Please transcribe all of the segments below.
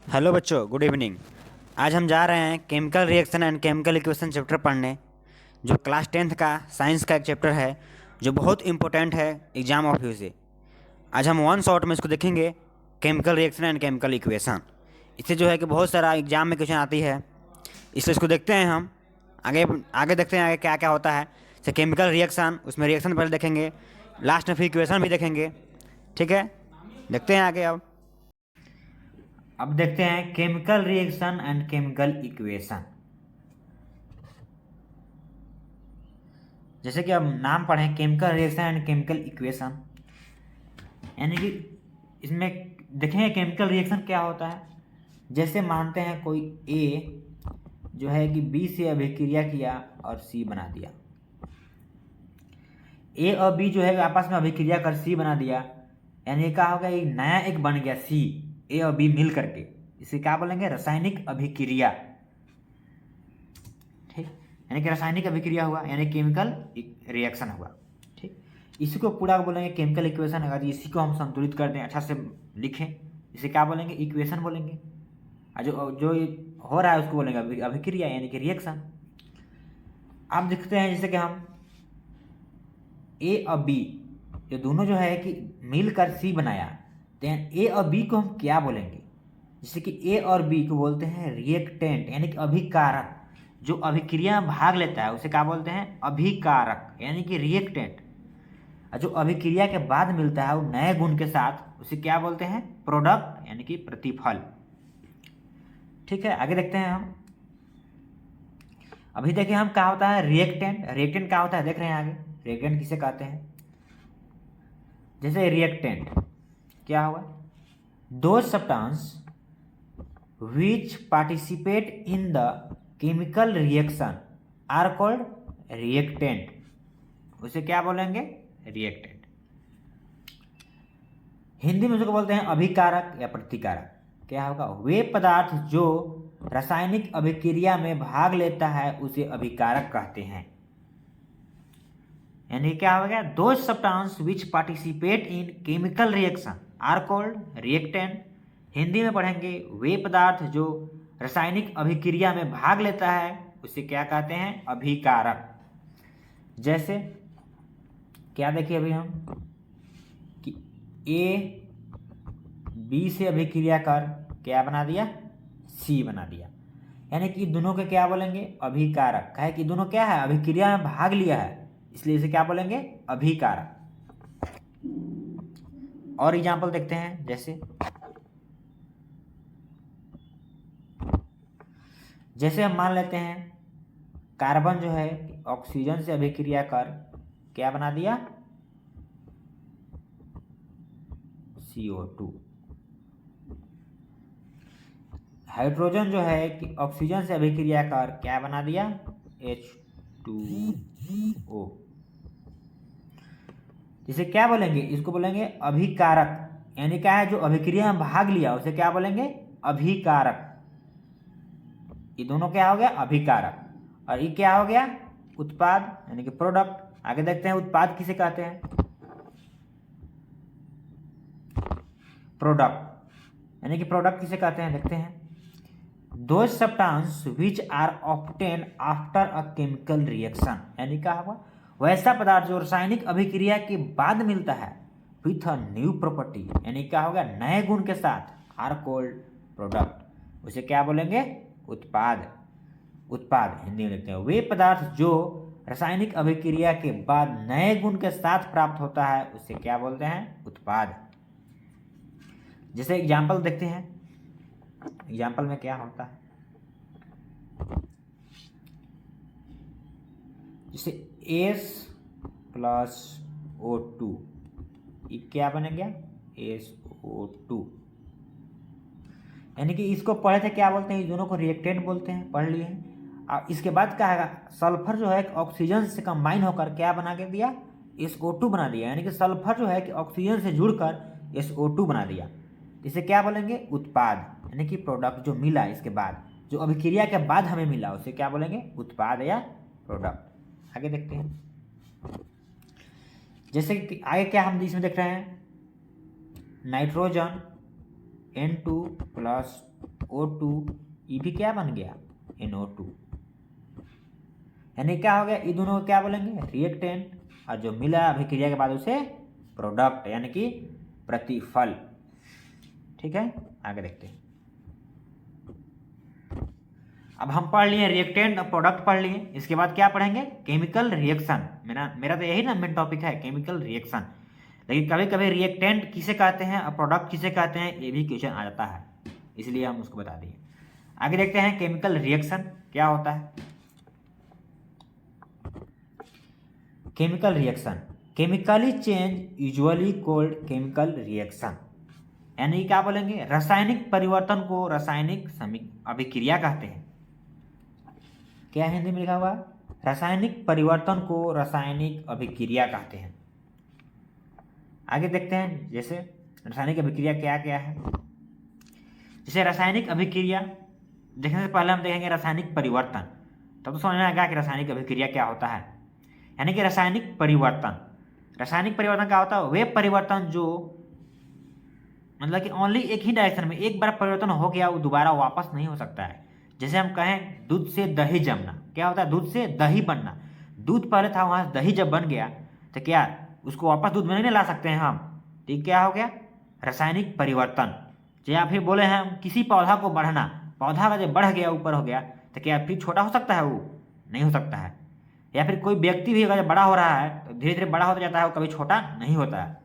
Hello बच्चों, good evening. आज हम जा रहे हैं chemical reaction and chemical equation chapter पढ़ने, जो क्लास 10th का साइंस का एक चैप्टर है जो बहुत इंपॉर्टेंट है एग्जाम ऑफ व्यू से। आज हम वन शॉट में इसको देखेंगे, chemical reaction and chemical equation. इससे जो है कि बहुत सारा एग्जाम में क्वेश्चन आती है, इसलिए इसको देखते हैं हम। आगे आगे देखते हैं आगे क्या क्या होता है। जैसे केमिकल रिएक्शन, उसमें रिएक्शन पहले देखेंगे, लास्ट में फिर इक्वेशन भी देखेंगे। ठीक है, देखते हैं आगे। अब देखते हैं chemical reaction and chemical equation. जैसे कि अब नाम पढ़ें, chemical reaction and chemical equation, यानी कि इसमें देखेंगे केमिकल रिएक्शन क्या होता है। जैसे मानते हैं कोई ए जो है कि बी से अभिक्रिया किया और सी बना दिया। ए और बी जो है आपस में अभिक्रिया कर सी बना दिया, यानी क्या होगा, एक नया एक बन गया सी, ए और बी मिल करके। इसे क्या बोलेंगे? रासायनिक अभिक्रिया। ठीक, यानी कि रासायनिक अभिक्रिया हुआ, यानी केमिकल रिएक्शन हुआ। ठीक, इसी को पूरा बोलेंगे केमिकल इक्वेशन। अगर इसी को हम संतुलित कर दें, अच्छा से लिखें, इसे क्या बोलेंगे? इक्वेशन बोलेंगे। और जो जो हो रहा है उसको बोलेंगे अभिक्रिया, यानी कि रिएक्शन। अब देखते हैं जैसे कि हम ए और बी, ये दोनों जो है कि मिलकर सी बनाया, तो ए और बी को हम क्या बोलेंगे? जैसे कि ए और बी को बोलते हैं रिएक्टेंट, यानी कि अभिकारक। जो अभिक्रिया में भाग लेता है उसे क्या बोलते हैं? अभिकारक, यानी कि रिएक्टेंट। और जो अभिक्रिया के बाद मिलता है वो नए गुण के साथ, उसे क्या बोलते हैं? प्रोडक्ट, यानी कि प्रतिफल। ठीक है, आगे देखते हैं हम। अभी देखिए हम क्या होता है रिएक्टेंट। रिएक्टेंट क्या होता है देख रहे हैं आगे। रिएक्टेंट किसे कहते हैं? जैसे रिएक्टेंट क्या होगा? दो substance which participate in the chemical reaction are called reactant। उसे क्या बोलेंगे? रिएक्टेंट। हिंदी में उसको बोलते हैं अभिकारक या प्रतिकारक। क्या होगा? वे पदार्थ जो रासायनिक अभिक्रिया में भाग लेता है उसे अभिकारक कहते हैं। यानी क्या हो गया? दो substance which participate in chemical reaction are called reactant. Hindi में पढ़ेंगे, वे पदार्थ जो रासायनिक अभिक्रिया में भाग लेता है उसे क्या कहते हैं? अभिकारक। जैसे क्या देखिए अभी हम कि ए बी से अभिक्रिया कर क्या बना दिया? सी बना दिया। यानी कि दोनों के क्या बोलेंगे? अभिकारक। है कि दोनों क्या है? अभिक्रिया में भाग लिया है, इसलिए इसे क्या बोलेंगे? अभिकारक। और एग्जाम्पल देखते हैं। जैसे हम मान लेते हैं कार्बन जो है ऑक्सीजन से अभिक्रिया कर क्या बना दिया? CO2। हाइड्रोजन जो है कि ऑक्सीजन से अभिक्रिया कर क्या बना दिया? H2O। इसे क्या बोलेंगे? इसको बोलेंगे अभिकारक। यानी क्या है? जो अभिक्रिया में भाग लिया उसे क्या बोलेंगे? अभिकारक। ये दोनों क्या हो गया? अभिकारक। और ये क्या हो गया? उत्पाद, यानी कि प्रोडक्ट। आगे देखते हैं उत्पाद किसे कहते हैं? प्रोडक्ट, यानी कि प्रोडक्ट किसे कहते हैं देखते हैं। Those substances which are obtained after a chemical reaction, यानी क्या होगा? वैसा पदार्थ जो रासायनिक अभिक्रिया के बाद मिलता है विथ अ न्यू प्रॉपर्टी, यानी क्या होगा? नए गुण के साथ, आर कोल्ड प्रोडक्ट। उसे क्या बोलेंगे? उत्पाद। उत्पाद हिंदी में लिखते हैं वे पदार्थ जो रासायनिक अभिक्रिया के बाद नए गुण के साथ प्राप्त होता है उसे क्या बोलते हैं? उत्पाद। जैसे एग्जाम्पल देखते हैं, एग्जाम्पल में क्या होता है। जैसे S+O2, ये क्या बन गया? SO2। यानी कि इसको पढ़े थे क्या बोलते हैं? इस दोनों को रिएक्टेंट बोलते हैं, पढ़ लिए हैं। अब इसके बाद क्या है? सल्फर जो है ऑक्सीजन से कंबाइन होकर क्या बना के दिया? SO2 बना दिया। यानी कि सल्फर जो है कि ऑक्सीजन से जुड़कर SO2 बना दिया। इसे क्या बोलेंगे? उत्पाद, यानी कि प्रोडक्ट जो मिला इसके बाद, जो अभिक्रिया के बाद हमें मिला उसे क्या बोलेंगे? उत्पाद या प्रोडक्ट। आगे देखते हैं। जैसे कि आगे क्या हम इसमें देख रहे हैं, नाइट्रोजन N2+ O2, ये भी क्या बन गया, NO2। यानी क्या हो गया, ये दोनों को क्या बोलेंगे, रिएक्टेंट, और जो मिला अभिक्रिया के बाद उसे प्रोडक्ट यानी कि प्रतिफल। ठीक है, आगे देखते हैं। अब हम पढ़ लिए रिएक्टेंट और प्रोडक्ट पढ़ लिए, इसके बाद क्या पढ़ेंगे, केमिकल रिएक्शन। मेरा तो यही ना मेन टॉपिक है, केमिकल रिएक्शन। लेकिन कभी कभी रिएक्टेंट किसे कहते हैं और प्रोडक्ट किसे कहते हैं, ये भी क्वेश्चन आ जाता है, इसलिए हम उसको बता दिए। आगे देखते हैं केमिकल रिएक्शन क्या होता है। Chemical reaction, chemically change usually called chemical reaction, यानी क्या बोलेंगे, रासायनिक परिवर्तन को रासायनिक अभिक्रिया कहते हैं। क्या हिंदी में लिखा हुआ, रासायनिक परिवर्तन को रासायनिक अभिक्रिया कहते हैं। आगे देखते हैं, जैसे रासायनिक अभिक्रिया क्या क्या है। जैसे रासायनिक अभिक्रिया देखने से पहले हम देखेंगे रासायनिक परिवर्तन, तब तो समझ में आएगा कि रासायनिक अभिक्रिया क्या होता है। यानी कि रासायनिक परिवर्तन क्या होता है, वे परिवर्तन जो मतलब कि ओनली एक ही डायरेक्शन में, एक बार परिवर्तन हो गया वो दोबारा वापस नहीं हो सकता है। जैसे हम कहें दूध से दही जमना, क्या होता है, दूध से दही बनना। दूध पहले था, वहां दही जब बन गया तो क्या उसको वापस दूध में नहीं ला सकते हैं हम, ठीक, क्या हो गया, रासायनिक परिवर्तन। या फिर बोले हैं किसी पौधा को बढ़ना, पौधा का जब बढ़ गया ऊपर हो गया तो क्या फिर छोटा हो सकता है, वो नहीं हो सकता है। या फिर कोई व्यक्ति भी अगर बड़ा हो रहा है तो धीरे धीरे बड़ा होता जाता है, वो कभी छोटा नहीं होता है।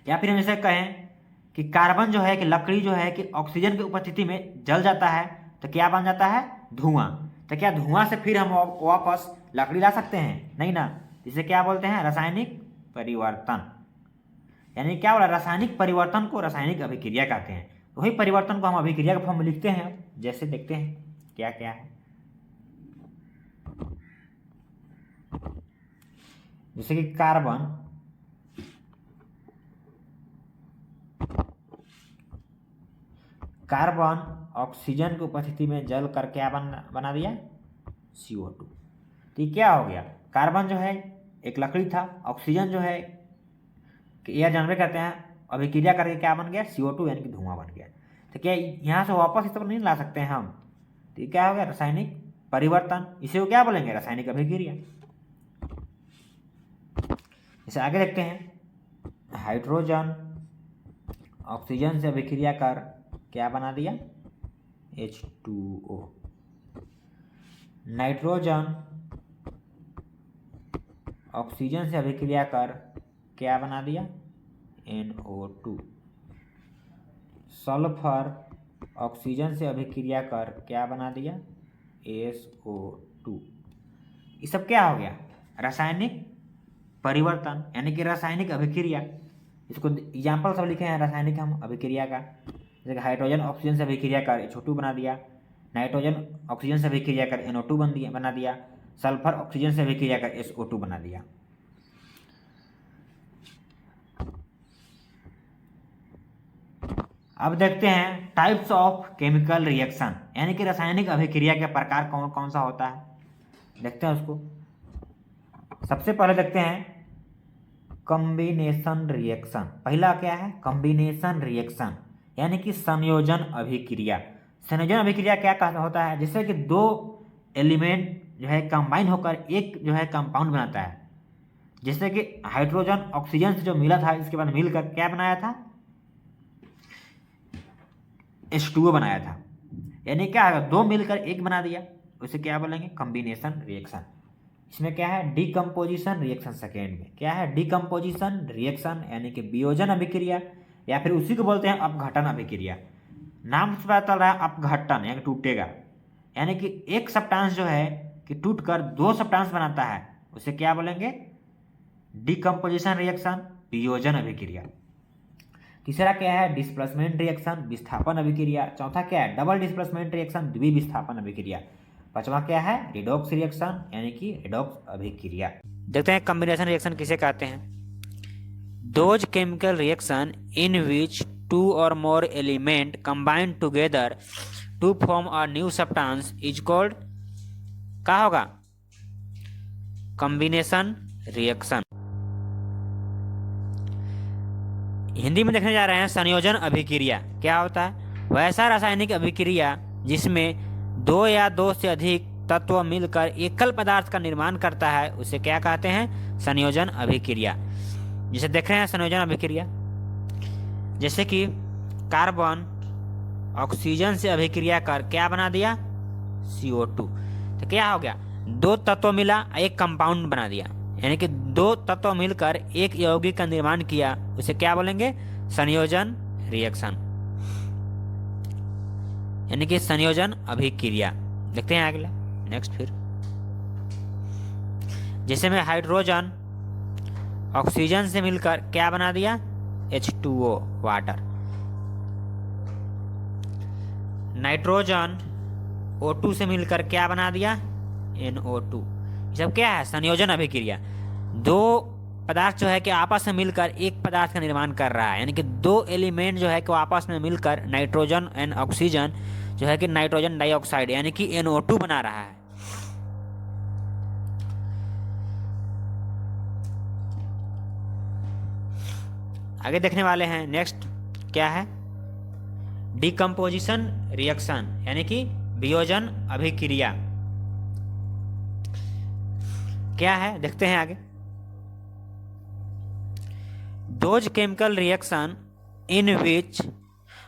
या फिर हम जैसे कहें कि कार्बन जो है कि लकड़ी जो है कि ऑक्सीजन की उपस्थिति में जल जाता है तो क्या बन जाता है, धुआं। तो क्या धुआं से फिर हम वापस लकड़ी ला सकते हैं, नहीं ना। इसे क्या बोलते हैं, रासायनिक परिवर्तन। यानी क्या बोला, रासायनिक परिवर्तन को रासायनिक अभिक्रिया कहते हैं। वही परिवर्तन को हम अभिक्रिया के फॉर्म में लिखते हैं, जैसे देखते हैं क्या क्या है। जैसे कि कार्बन ऑक्सीजन की उपस्थिति में जल कर क्या बना दिया, CO2। तो ये क्या हो गया, कार्बन जो है एक लकड़ी था, ऑक्सीजन जो है कि एयर जानवर कहते हैं, अभिक्रिया करके क्या बन गया, CO2 यानी कि धुआं बन गया। तो क्या यहाँ से वापस इस तरह नहीं ला सकते हैं हम, तो ये क्या हो गया, रासायनिक परिवर्तन। इसे वो क्या बोलेंगे, रासायनिक अभिक्रिया। इसे आगे देखते हैं, हाइड्रोजन ऑक्सीजन से अभिक्रिया कर क्या बना दिया, H2O। नाइट्रोजन ऑक्सीजन से अभिक्रिया कर क्या बना दिया, NO2। सल्फर ऑक्सीजन से अभिक्रिया कर क्या बना दिया, SO2। ये सब क्या हो गया, रासायनिक परिवर्तन यानी कि रासायनिक अभिक्रिया। इसको एग्जाम्पल सब लिखे हैं रासायनिक हम अभिक्रिया का, जैसे हाइड्रोजन ऑक्सीजन से अभिक्रिया कर H2 बना दिया, नाइट्रोजन ऑक्सीजन से अभिक्रिया कर NO2 बना दिया, सल्फर ऑक्सीजन से अभिक्रिया कर SO2 बना दिया। अब देखते हैं टाइप्स ऑफ केमिकल रिएक्शन, यानी कि रासायनिक अभिक्रिया के प्रकार कौन कौन सा होता है, देखते हैं उसको। सबसे पहले देखते हैं कॉम्बिनेशन रिएक्शन। पहला क्या है, कॉम्बिनेशन रिएक्शन यानी कि संयोजन अभिक्रिया। संयोजन अभिक्रिया क्या होता है, जिससे कि दो एलिमेंट जो है कंबाइन होकर एक जो है कंपाउंड बनाता है। जैसे कि हाइड्रोजन ऑक्सीजन से जो मिला था, इसके बाद मिलकर क्या बनाया था, H2O बनाया था। यानी क्या है, दो मिलकर एक बना दिया, उसे क्या बोलेंगे, कॉम्बिनेशन रिएक्शन। इसमें क्या है, डिकम्पोजिशन रिएक्शन सेकेंड में क्या है, डिकम्पोजिशन रिएक्शन यानी कि वियोजन अभिक्रिया, या फिर उसी को बोलते हैं अपघटन अभिक्रिया। नाम से पता चल रहा है अपघटन यानी टूटेगा, यानी कि एक सब्सटेंस जो है कि टूटकर दो सब्सटेंस बनाता है, उसे क्या बोलेंगे, डिकम्पोजिशन रिएक्शन, वियोजन अभिक्रिया। तीसरा क्या है, डिस्प्लेसमेंट रिएक्शन, विस्थापन अभिक्रिया। चौथा क्या है, डबल डिस्प्लेसमेंट रिएक्शन, द्विविस्थापन अभिक्रिया। पांचवा क्या है, रिडॉक्स रिएक्शन यानी कि रिडॉक्स अभिक्रिया। देखते हैं कॉम्बिनेशन रिएक्शन किसे कहते हैं। Those chemical reaction in which two और more element combine together to form a new substance is called, क्या होगा, कॉम्बिनेशन रिएक्शन। हिंदी में देखने जा रहे हैं संयोजन अभिक्रिया क्या होता है। वैसा रासायनिक अभिक्रिया जिसमें दो या दो से अधिक तत्व मिलकर एकल पदार्थ का निर्माण करता है उसे क्या कहते हैं? संयोजन अभिक्रिया। जिसे देख रहे हैं संयोजन अभिक्रिया, जैसे कि कार्बन ऑक्सीजन से अभिक्रिया कर क्या बना दिया? CO2। तो क्या हो गया? दो तत्व मिला, एक कंपाउंड बना दिया, यानी कि दो तत्व मिलकर एक यौगिक का निर्माण किया, उसे क्या बोलेंगे? संयोजन रिएक्शन, यानी कि संयोजन अभिक्रिया। देखते हैं अगला, नेक्स्ट फिर, जैसे में हाइड्रोजन ऑक्सीजन से मिलकर क्या बना दिया? H2O water. नाइट्रोजन O2 से मिलकर क्या बना दिया? NO2। ये सब क्या है? संयोजन अभिक्रिया। दो पदार्थ जो है कि आपस में मिलकर एक पदार्थ का निर्माण कर रहा है, यानी कि दो एलिमेंट जो है कि आपस में मिलकर नाइट्रोजन एंड ऑक्सीजन जो है कि नाइट्रोजन डाइऑक्साइड यानी कि NO2 बना रहा है। आगे देखने वाले हैं, नेक्स्ट क्या है? डिकम्पोजिशन रिएक्शन, यानी कि वियोजन अभिक्रिया। क्या है देखते हैं आगे। Those chemical reaction in which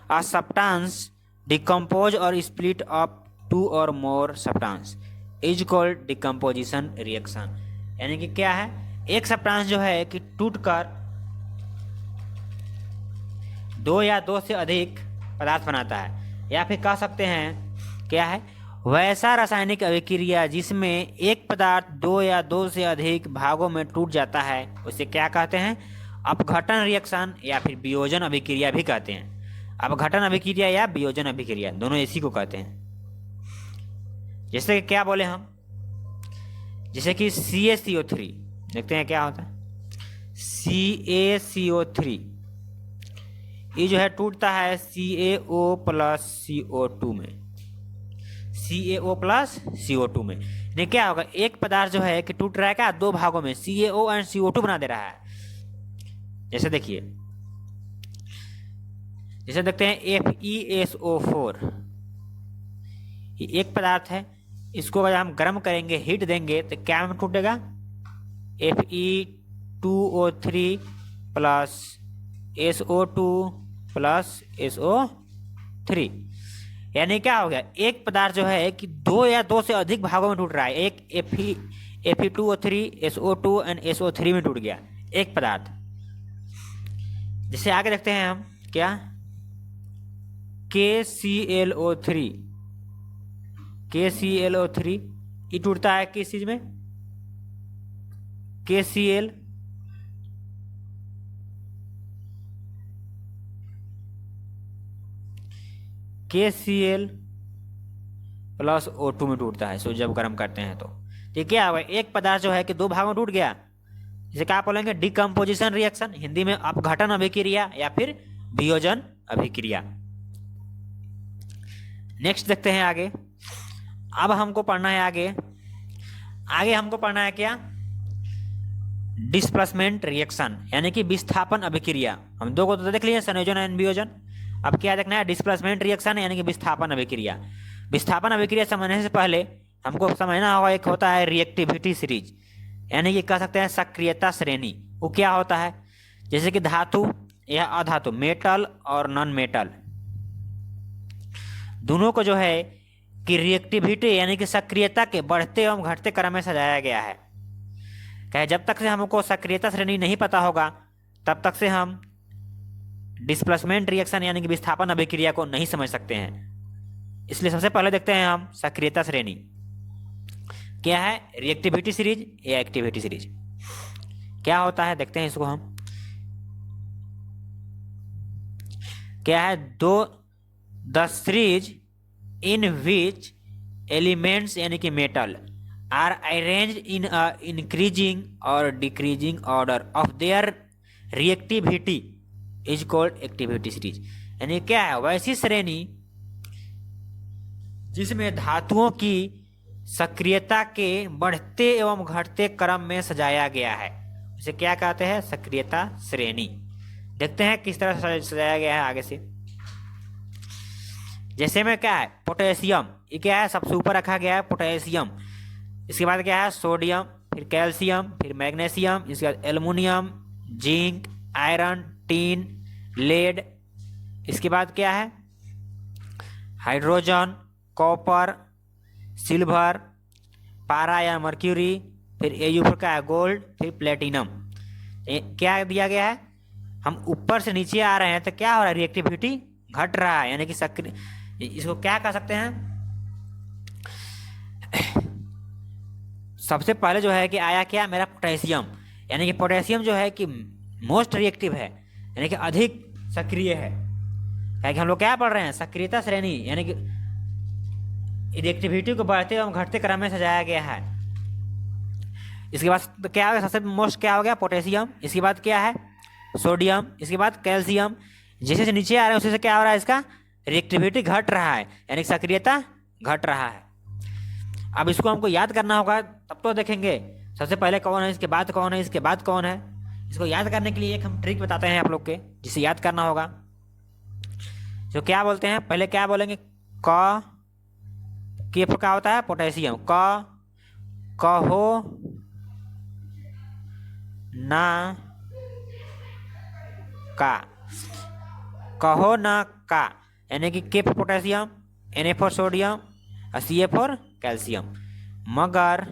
a substance decompose or split up two or more substance is called decomposition reaction। यानी कि क्या है? एक सब्सटेंस जो है कि टूटकर दो या दो से अधिक पदार्थ बनाता है, या फिर कह सकते हैं क्या है? वैसा रासायनिक अभिक्रिया जिसमें एक पदार्थ दो या दो से अधिक भागों में टूट जाता है उसे क्या कहते हैं? अपघटन रिएक्शन या फिर वियोजन अभिक्रिया भी कहते हैं। अपघटन अभिक्रिया या वियोजन अभिक्रिया दोनों इसी को कहते हैं। जैसे कि क्या बोले हम, जैसे कि CaCO3, देखते हैं क्या होता है। CaCO3 ये जो है टूटता है CaO प्लस CO2 में, CaO प्लस CO2 में। नहीं क्या होगा? एक पदार्थ जो है कि टूट रहा है क्या? दो भागों में, CaO एंड CO2 बना दे रहा है। जैसे देखिए, जैसे देखते हैं FeSO4, ये एक पदार्थ है, इसको अगर हम गर्म करेंगे, हीट देंगे तो क्या में टूटेगा? Fe2O3 plus SO2 plus SO3। यानी क्या हो गया? एक पदार्थ जो है कि दो या दो से अधिक भागों में टूट रहा है। एक Fe2O3 SO2 एंड SO3 में टूट गया एक पदार्थ। जैसे आगे देखते हैं हम क्या, KClO3 ये टूटता है किस चीज में? KCl प्लस O2 में टूटता है। सो जब गर्म करते हैं तो क्या हुआ? एक पदार्थ जो है कि दो भागों में टूट गया, जिसे क्या बोलेंगे? डिकम्पोजिशन रिएक्शन, हिंदी में अपघटन अभिक्रिया या फिर वियोजन अभिक्रिया। नेक्स्ट देखते हैं आगे। अब हमको पढ़ना है आगे हमको पढ़ना है क्या? डिस्प्लेसमेंट रिएक्शन, यानी कि विस्थापन अभिक्रिया। हम दो को तो देख लिए, संयोजन एंड वियोजन। अब क्या देखना है? डिस्प्लेसमेंट रिएक्शन यानी कि विस्थापन अभिक्रिया। विस्थापन अभिक्रिया समझने से पहले हमको समझना होगा, एक होता है रिएक्टिविटी सीरीज, यानी कि कह सकते हैं सक्रियता श्रेणी। वो क्या होता है? जैसे कि धातु या अधातु, मेटल और नॉन मेटल, दोनों को जो है कि रिएक्टिविटी यानी कि सक्रियता के बढ़ते एवं घटते क्रम में सजाया गया है। कहे जब तक से हमको सक्रियता श्रेणी नहीं पता होगा तब तक से हम डिस्प्लेसमेंट रिएक्शन यानी कि विस्थापन अभिक्रिया को नहीं समझ सकते हैं। इसलिए सबसे पहले देखते हैं हम सक्रियता श्रेणी क्या है, रिएक्टिविटी सीरीज या एक्टिविटी सीरीज क्या होता है, देखते हैं इसको हम। क्या है? The series in which elements यानी कि metal are arranged in a increasing और decreasing order of their reactivity is called activity series. यानी क्या है? वैसी श्रेणी जिसमें धातुओं की सक्रियता के बढ़ते एवं घटते क्रम में सजाया गया है, उसे क्या कहते हैं? सक्रियता श्रेणी। देखते हैं किस तरह सजाया गया है आगे से। जैसे में क्या है पोटेशियम, ये क्या है सबसे ऊपर रखा गया है पोटेशियम। इसके बाद क्या है सोडियम, फिर कैल्शियम, फिर मैग्नीशियम, इसके बाद aluminium, zinc, iron, tin, lead. इसके बाद क्या है हाइड्रोजन, कॉपर, सिल्वर, पारा या मर्क्यूरी, फिर एयू पर क्या है गोल्ड, फिर प्लेटिनम। क्या दिया गया है, हम ऊपर से नीचे आ रहे हैं तो क्या हो रहा है रिएक्टिविटी घट रहा है, यानी कि सक्रिय, इसको क्या कह सकते हैं, सबसे पहले जो है कि आया क्या मेरा पोटेशियम, यानी कि पोटेशियम जो है कि मोस्ट रिएक्टिव है, यानी कि अधिक सक्रिय है। क्या कि हम लोग क्या पढ़ रहे हैं सक्रियता श्रेणी, यानी कि रिएक्टिविटी को बढ़ते एवं घटते क्रम में सजाया गया है। इसके बाद तो क्या हो गया सबसे मोस्ट क्या हो गया पोटेशियम, इसके बाद क्या है सोडियम, इसके बाद कैल्शियम। जैसे जैसे नीचे आ रहे हैं उसी से क्या हो रहा है इसका रिएक्टिविटी घट रहा है, यानी कि सक्रियता घट रहा है। अब इसको हमको याद करना होगा, तब तो देखेंगे सबसे पहले कौन है, इसके बाद कौन है, इसके बाद कौन है। इसको याद करने के लिए एक हम ट्रिक बताते हैं आप लोग के, जिसे याद करना होगा। जो क्या बोलते हैं पहले क्या बोलेंगे क के पर क्या होता है पोटेशियम, कहो ना का, कहो ना का, यानी कि K for potassium, N for sodium और सी फॉर कैल्शियम, मगर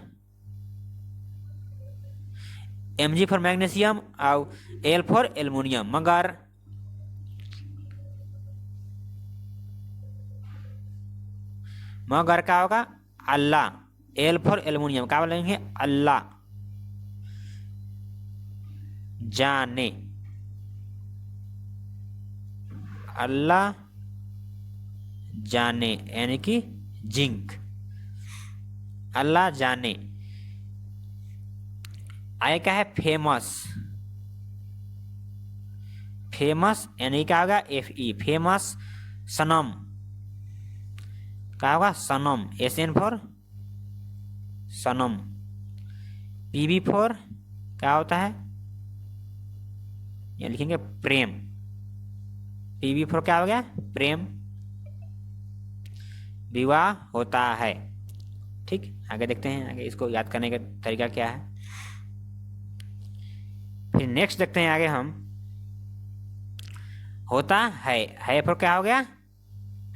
एम जी फॉर मैग्नीशियम और एल फॉर एल्युमिनियम, मगर क्या होगा अल्लाह, एल फॉर एल्युमिनियम क्या बोलेंगे अल्लाह जाने, अल्लाह जाने, यानी कि जिंक, अल्लाह जाने। आगे क्या है फेमस, फेमस यानी क्या होगा एफ ई फेमस, सनम क्या होगा सनम, एस एन फॉर सनम, पी बी फॉर क्या होता है ये लिखेंगे प्रेम, पी बी फॉर क्या हो गया प्रेम, विवाह होता है। ठीक, आगे देखते हैं आगे इसको याद करने का तरीका क्या है। फिर नेक्स्ट देखते हैं आगे हम, होता है पर क्या हो गया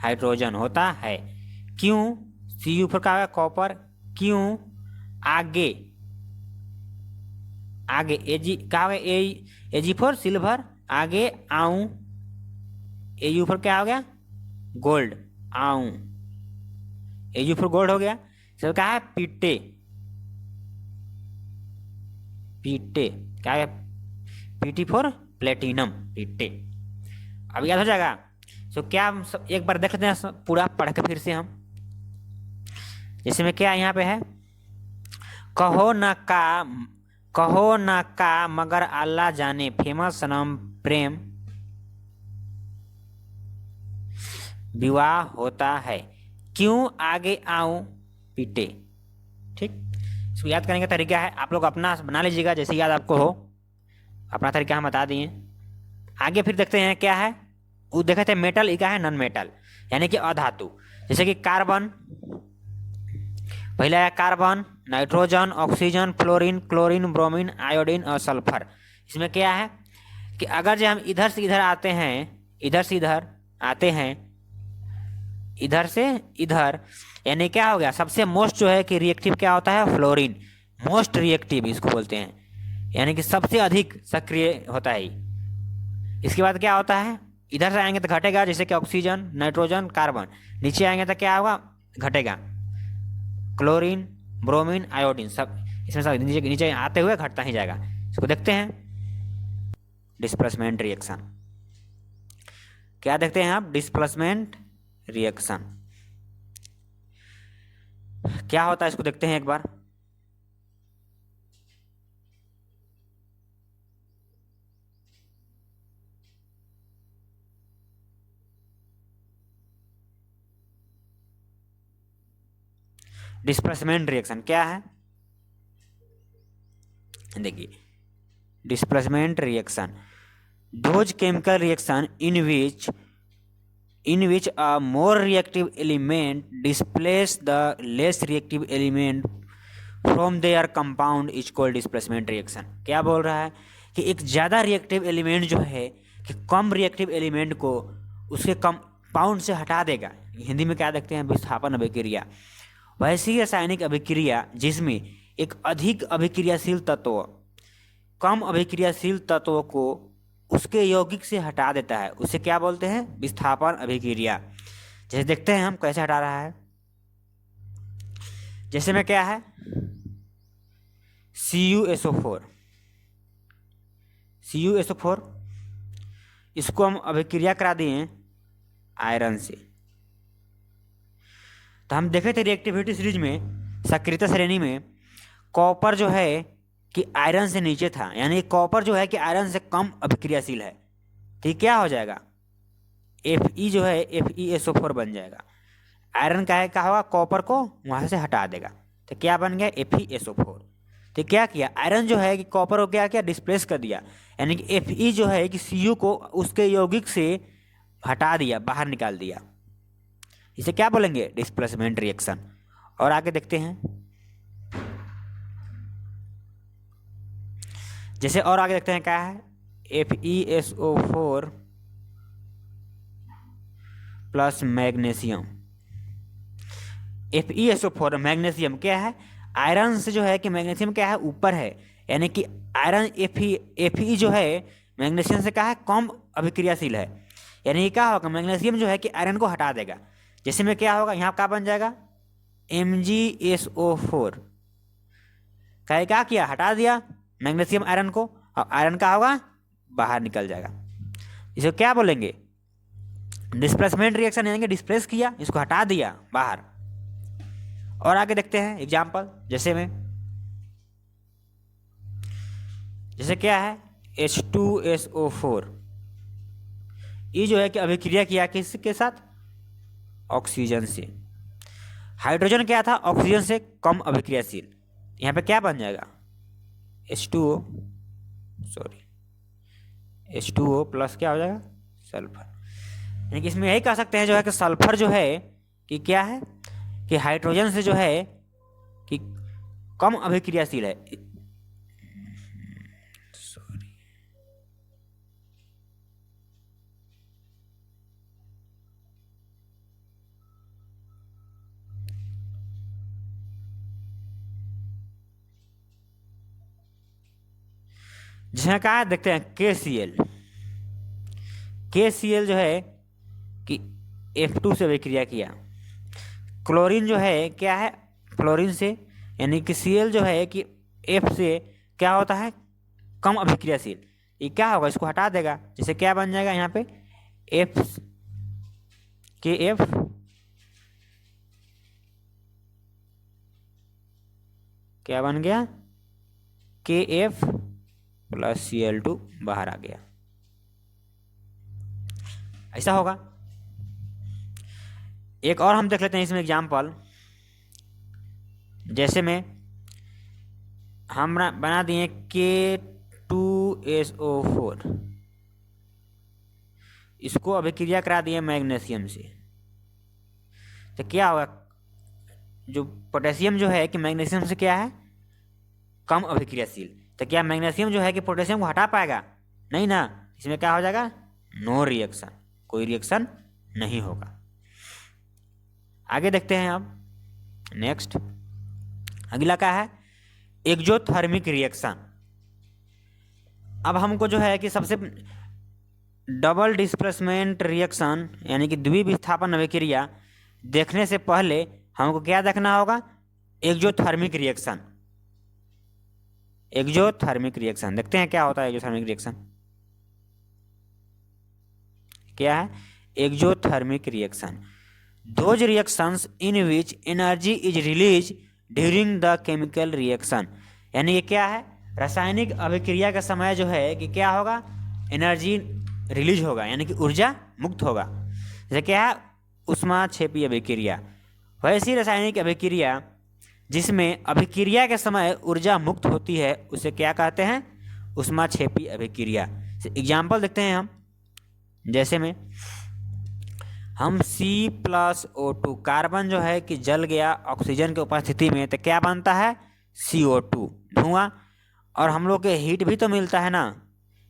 हाइड्रोजन, होता है, क्यों सी यू पर क्या हो गया कॉपर, क्यों आगे, आगे ए जी क्या हो गया ए जी फॉर सिल्वर, आगे आऊं, ए यू पर क्या हो गया गोल्ड, आऊं, ए यू फॉर गोल्ड हो गया। सब क्या है पीटे, पीटे क्या है पीटी फॉर प्लेटिनम, पीटे। अब याद हो जाएगा। तो क्या हम सब एक बार देख लेते हैं पूरा पढ़ के फिर से हम, जैसे में क्या यहाँ पे है कहो न का, कहो न का मगर अल्लाह जाने, फेमस सनम प्रेम विवाह होता है, क्यों आगे आऊं पीटे। ठीक, इसको याद करने का तरीका है, आप लोग अपना बना लीजिएगा जैसे याद आपको हो, अपना तरीका हम बता दिए। आगे फिर देखते हैं क्या है, वो देखे थे मेटल, क्या है नॉन मेटल यानी कि अधातु, जैसे कि कार्बन, पहला है carbon, nitrogen, oxygen, fluorine, chlorine, bromine, iodine और सल्फर। इसमें क्या है कि अगर जो हम इधर से इधर आते हैं, इधर से इधर आते हैं, इधर से इधर, यानी क्या हो गया सबसे मोस्ट जो है कि रिएक्टिव क्या होता है फ्लोरीन, मोस्ट रिएक्टिव इसको बोलते हैं, यानी कि सबसे अधिक सक्रिय होता है। इसके बाद क्या होता है इधर से आएंगे तो घटेगा, जैसे कि ऑक्सीजन, नाइट्रोजन, कार्बन, नीचे आएंगे तो क्या होगा घटेगा, क्लोरीन, ब्रोमीन, आयोडीन, सब इसमें सब नीचे नीचे आते हुए घटता ही जाएगा। इसको देखते हैं डिस्प्लेसमेंट रिएक्शन, क्या देखते हैं आप डिस्प्लेसमेंट रिएक्शन क्या होता है इसको देखते हैं एक बार। डिस्प्लेसमेंट रिएक्शन क्या है, देखिए displacement reaction, those chemical reaction in which in which a more reactive element displace the less reactive element from their compound is called displacement reaction। क्या बोल रहा है कि एक ज़्यादा रिएक्टिव एलिमेंट जो है कि कम रिएक्टिव एलिमेंट को उसके कंपाउंड से हटा देगा, हिंदी में क्या देखते हैं, विस्थापन अभिक्रिया। वैसी रासायनिक अभिक्रिया जिसमें एक अधिक अभिक्रियाशील तत्व कम अभिक्रियाशील तत्व को उसके यौगिक से हटा देता है, उसे क्या बोलते हैं, विस्थापन अभिक्रिया। जैसे देखते हैं हम कैसे हटा रहा है। जैसे में क्या है, CuSO4 इसको हम अभिक्रिया करा दिए आयरन से। तो हम देखे थे रिएक्टिविटी सीरीज में, सक्रियता श्रेणी में कॉपर जो है कि आयरन से नीचे था, यानी कॉपर जो है कि आयरन से कम अभिक्रियाशील है, ठीक, क्या हो जाएगा, Fe जो है FeSO4 बन जाएगा। आयरन का है क्या होगा, कॉपर को वहाँ से हटा देगा, तो क्या बन गया, FeSO4। तो क्या किया, आयरन जो है कि कॉपर को क्या किया, डिस्प्लेस कर दिया, यानी कि Fe जो है कि Cu को उसके यौगिक से हटा दिया, बाहर निकाल दिया। इसे क्या बोलेंगे, डिस्प्लेसमेंट रिएक्शन। और आगे देखते हैं, जैसे और आगे देखते हैं क्या है, FeSO4 plus magnesium. FeSO4 magnesium क्या है, आयरन से जो है कि मैग्नीशियम क्या है, ऊपर है, यानी कि आयरन Fe जो है मैग्नीशियम से क्या है, कम अभिक्रियाशील है, यानी क्या होगा, मैग्नीशियम जो है कि आयरन को हटा देगा। जैसे में क्या होगा, यहाँ क्या बन जाएगा, MgSO4। क्या किया, हटा दिया मैग्नीशियम आयरन को, और आयरन का होगा, बाहर निकल जाएगा। इसे क्या बोलेंगे, डिस्प्लेसमेंट रिएक्शन, यानी कि डिस्प्लेस किया, इसको हटा दिया बाहर। और आगे देखते हैं एग्जाम्पल, जैसे क्या है, H2SO4 ये जो है कि अभिक्रिया किया किसके साथ, ऑक्सीजन से। हाइड्रोजन क्या था, ऑक्सीजन से कम अभिक्रियाशील, यहाँ पे क्या बन जाएगा, H2O प्लस क्या हो जाएगा, सल्फर। यानी कि इसमें यही कह सकते हैं जो है कि सल्फर जो है कि क्या है कि हाइड्रोजन से जो है कि कम अभिक्रियाशील है। जिसमें कहा देखते हैं KCl जो है कि F2 से अभिक्रिया किया। क्लोरीन जो है क्या है, फ्लोरीन से, यानी कि Cl जो है कि F से क्या होता है, कम अभिक्रियाशील, ये क्या होगा, इसको हटा देगा। जैसे क्या बन जाएगा यहाँ पे, KF क्या बन गया, KF प्लस Cl2 बाहर आ गया, ऐसा होगा। एक और हम देख लेते हैं इसमें एग्जाम्पल, जैसे में हम बना दिए K2SO4, इसको अभिक्रिया करा दिए मैग्नीशियम से, तो क्या होगा, जो पोटेशियम जो है कि मैग्नीशियम से क्या है, कम अभिक्रियाशील, तो क्या मैग्नीशियम जो है कि पोटेशियम को हटा पाएगा, नहीं ना, इसमें क्या हो जाएगा, नो रिएक्शन, कोई रिएक्शन नहीं होगा। आगे देखते हैं अब, नेक्स्ट अगला क्या है, एक्सोथर्मिक रिएक्शन। अब हमको जो है कि सबसे डबल डिस्प्लेसमेंट रिएक्शन यानी कि द्विविस्थापन अभिक्रिया देखने से पहले हमको क्या देखना होगा, एक्सोथर्मिक रिएक्शन। एक्सोथर्मिक रिएक्शन देखते हैं क्या होता है। एक्सोथर्मिक रिएक्शन क्या है, exothermic reaction those reactions in which energy is released during the chemical reaction। यानी ये क्या है, रासायनिक अभिक्रिया का समय जो है कि क्या होगा, एनर्जी रिलीज होगा, यानी कि ऊर्जा मुक्त होगा। जैसे क्या है, ऊष्माक्षेपी अभिक्रिया। वैसी रासायनिक अभिक्रिया जिसमें अभिक्रिया के समय ऊर्जा मुक्त होती है उसे क्या कहते हैं, ऊष्माक्षेपी अभिक्रिया। एग्जाम्पल देखते हैं हम, जैसे में हम C+O2, कार्बन जो है कि जल गया ऑक्सीजन की उपस्थिति में, तो क्या बनता है? CO2, धुआं। और हम लोग के हीट भी तो मिलता है ना,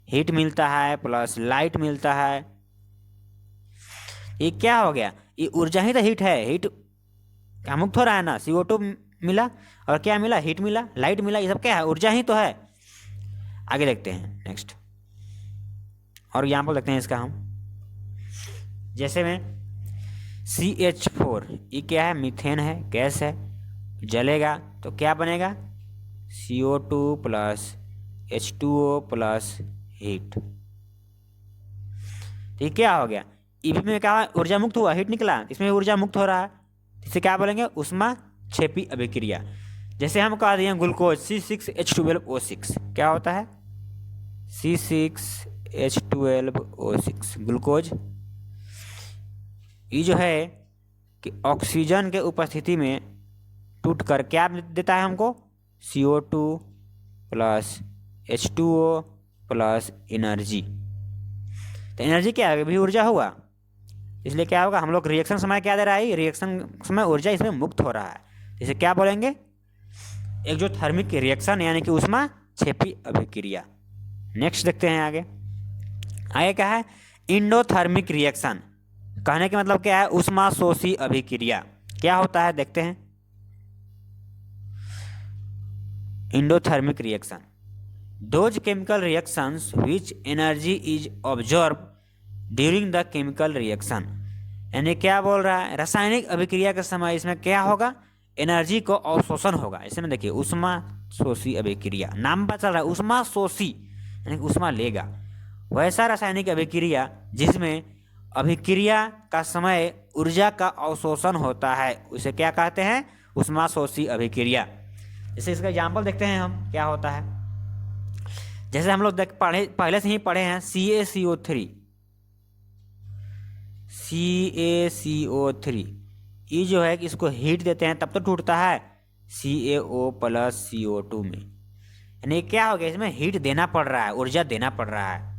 हीट मिलता है प्लस लाइट मिलता है। ये क्या हो गया? ये ऊर्जा ही तो हीट है, हीट का मुक्त हो रहा है ना। CO2 मिला और क्या मिला? हीट मिला, लाइट मिला, ये सब क्या है? ऊर्जा ही तो है। आगे देखते हैं नेक्स्ट, और एग्जाम्पल देखते हैं इसका हम। जैसे में CH4, ये क्या है? मीथेन है, गैस है, जलेगा तो क्या बनेगा? CO2 plus H2O plus heat. तो ये क्या हो गया? ईवी में क्या ऊर्जा मुक्त हुआ? हीट निकला, इसमें ऊर्जा मुक्त हो रहा है, इसे क्या बोलेंगे? ऊष्माक्षेपी अभिक्रिया। जैसे हम कह दिए ग्लूकोज C6H12O6, क्या होता है? C6H12O6 glucose. ये जो है कि ऑक्सीजन के उपस्थिति में टूटकर क्या देता है हमको? CO2 plus H2O plus energy. तो एनर्जी क्या है? भी ऊर्जा हुआ, इसलिए क्या होगा? हम लोग रिएक्शन समय क्या दे रहा है? रिएक्शन समय ऊर्जा इसमें मुक्त हो रहा है, इसे क्या बोलेंगे? एक जो थर्मिक रिएक्शन यानी कि ऊष्माक्षेपी अभिक्रिया। नेक्स्ट देखते हैं आगे। आगे क्या है? Endothermic reaction. कहने का मतलब क्या है? ऊष्माशोषी अभिक्रिया। क्या होता है देखते हैं। Endothermic reaction, those chemical reactions which energy is absorbed during the chemical reaction। यानी क्या बोल रहा है? रासायनिक अभिक्रिया के समय इसमें क्या होगा? एनर्जी को अवशोषण होगा। इसमें देखिए ऊष्माशोषी अभिक्रिया, नाम पता चल रहा है ऊष्माशोषी यानी ऊष्मा लेगा। वैसा रासायनिक अभिक्रिया जिसमें अभिक्रिया का समय ऊर्जा का अवशोषण होता है, उसे क्या कहते हैं? ऊष्माशोषी अभिक्रिया। जैसे इसका एग्जाम्पल देखते हैं हम, क्या होता है। जैसे हम लोग पहले से ही पढ़े हैं CaCO3, ये जो है कि इसको हीट देते हैं तब तो टूटता है CaO प्लस CO2 में। यानी क्या हो गया? इसमें हीट देना पड़ रहा है, ऊर्जा देना पड़ रहा है,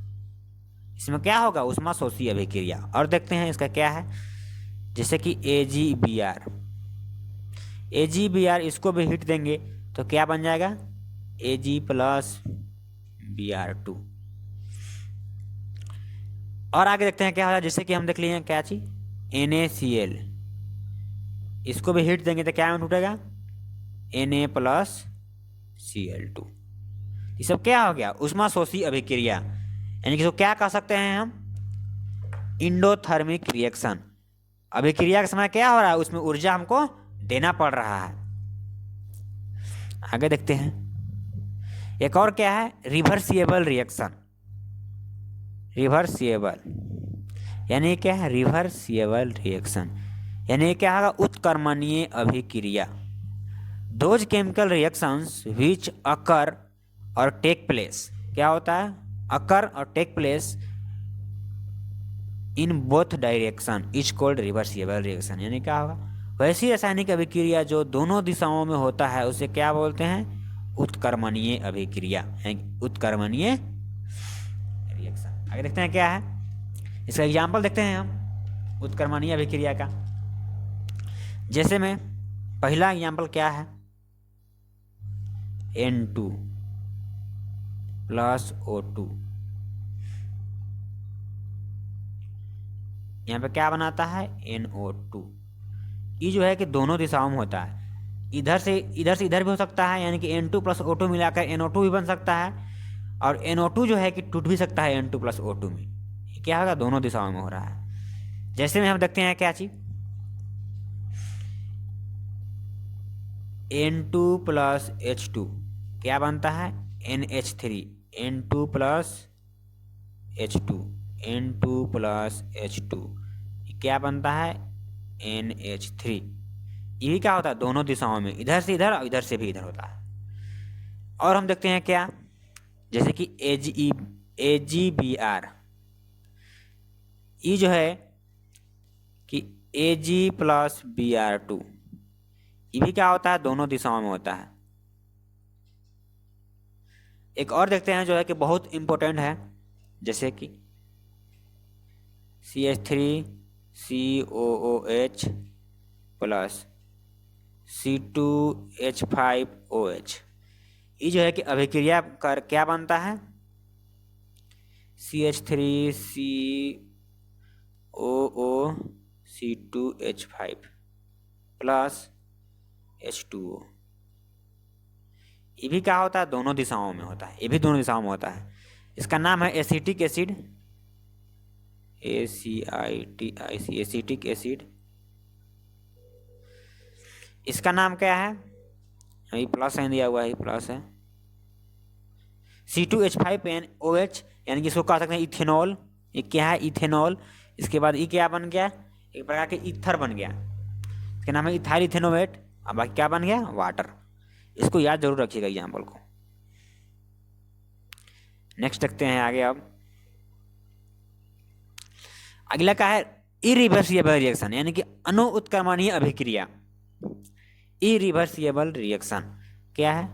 इसमें क्या होगा? ऊष्माशोषी अभिक्रिया। और देखते हैं इसका क्या है। जैसे कि AgBr, इसको भी हीट देंगे तो क्या बन जाएगा? Ag plus Br2। और आगे देखते हैं क्या होगा। जैसे कि हम देख लिए क्या चीज, NaCl, इसको भी हीट देंगे तो क्या में टूटेगा? Na plus Cl2। ये सब क्या हो गया? ऊष्माशोषी अभिक्रिया। यानी कि इसको क्या कह सकते हैं हम? Endothermic reaction. अभिक्रिया के समय क्या हो रहा है? उसमें ऊर्जा हमको देना पड़ रहा है। आगे देखते हैं एक और क्या है, रिवर्सिबल रिएक्शन। रिवर्सिबल यानी क्या है? रिवर्सिबल रिएक्शन यानी क्या होगा? उत्क्रमणीय अभिक्रिया। Those chemical reactions which occur और टेक प्लेस, क्या होता है? अकर और take place in both direction is called reversible reaction. यानी क्या होगा? वैसी रासायनिक अभिक्रिया जो दोनों दिशाओं में होता है उसे क्या बोलते हैं? उत्क्रमणीय अभिक्रिया, उत्क्रमणीय रिएक्शन। आगे देखते हैं क्या है, इसका एग्जाम्पल देखते हैं हम उत्क्रमणीय अभिक्रिया का। जैसे में पहला एग्जाम्पल क्या है, N2 प्लस O2, यहाँ पे क्या बनाता है? NO2। ये जो है कि दोनों दिशाओं में होता है, इधर से इधर भी हो सकता है, यानी कि N2 प्लस O2 मिलाकर NO2 भी बन सकता है, और NO2 जो है कि टूट भी सकता है N2 प्लस O2 में। ये क्या होगा? दोनों दिशाओं में हो रहा है। जैसे में हम देखते हैं क्या चीज, N2 प्लस H2 क्या बनता है? NH3, N2 plus H2, N2 plus H2 क्या बनता है? NH3। ये क्या होता है? दोनों दिशाओं में, इधर से इधर और इधर से भी इधर होता है। और हम देखते हैं क्या, जैसे कि AgBr, ये जो है कि Ag प्लस Br2, ये भी क्या होता है? दोनों दिशाओं में होता है। एक और देखते हैं जो है कि बहुत इंपॉर्टेंट है, जैसे कि CH3 COOH प्लस C2H5OH। ये जो है कि अभिक्रिया कर क्या बनता है, CH3COO C2H5 प्लस H2O। ये भी क्या होता है, दोनों दिशाओं में होता है, ये भी दोनों दिशाओं में होता है। इसका नाम है acetic acid, ACITIC acetic acid. इसका नाम क्या है, ये प्लस साइन दिया हुआ है, प्लस है। C2H5OH यानी कि इसको कह सकते हैं इथेनॉल। ये क्या है, इथेनॉल। इसके बाद ये क्या बन गया, एक प्रकार के ईथर बन गया, इसका नाम है इथाइल इथेनोएट। अब बाकी क्या बन गया, वाटर। इसको याद जरूर रखिएगा एग्जाम्पल को। नेक्स्ट देखते हैं आगे। अब अगला क्या है, इरिवर्सिबल रिएक्शन यानी कि अनुत्क्रमणीय अभिक्रिया। इरिवर्सिबल रिएक्शन क्या है,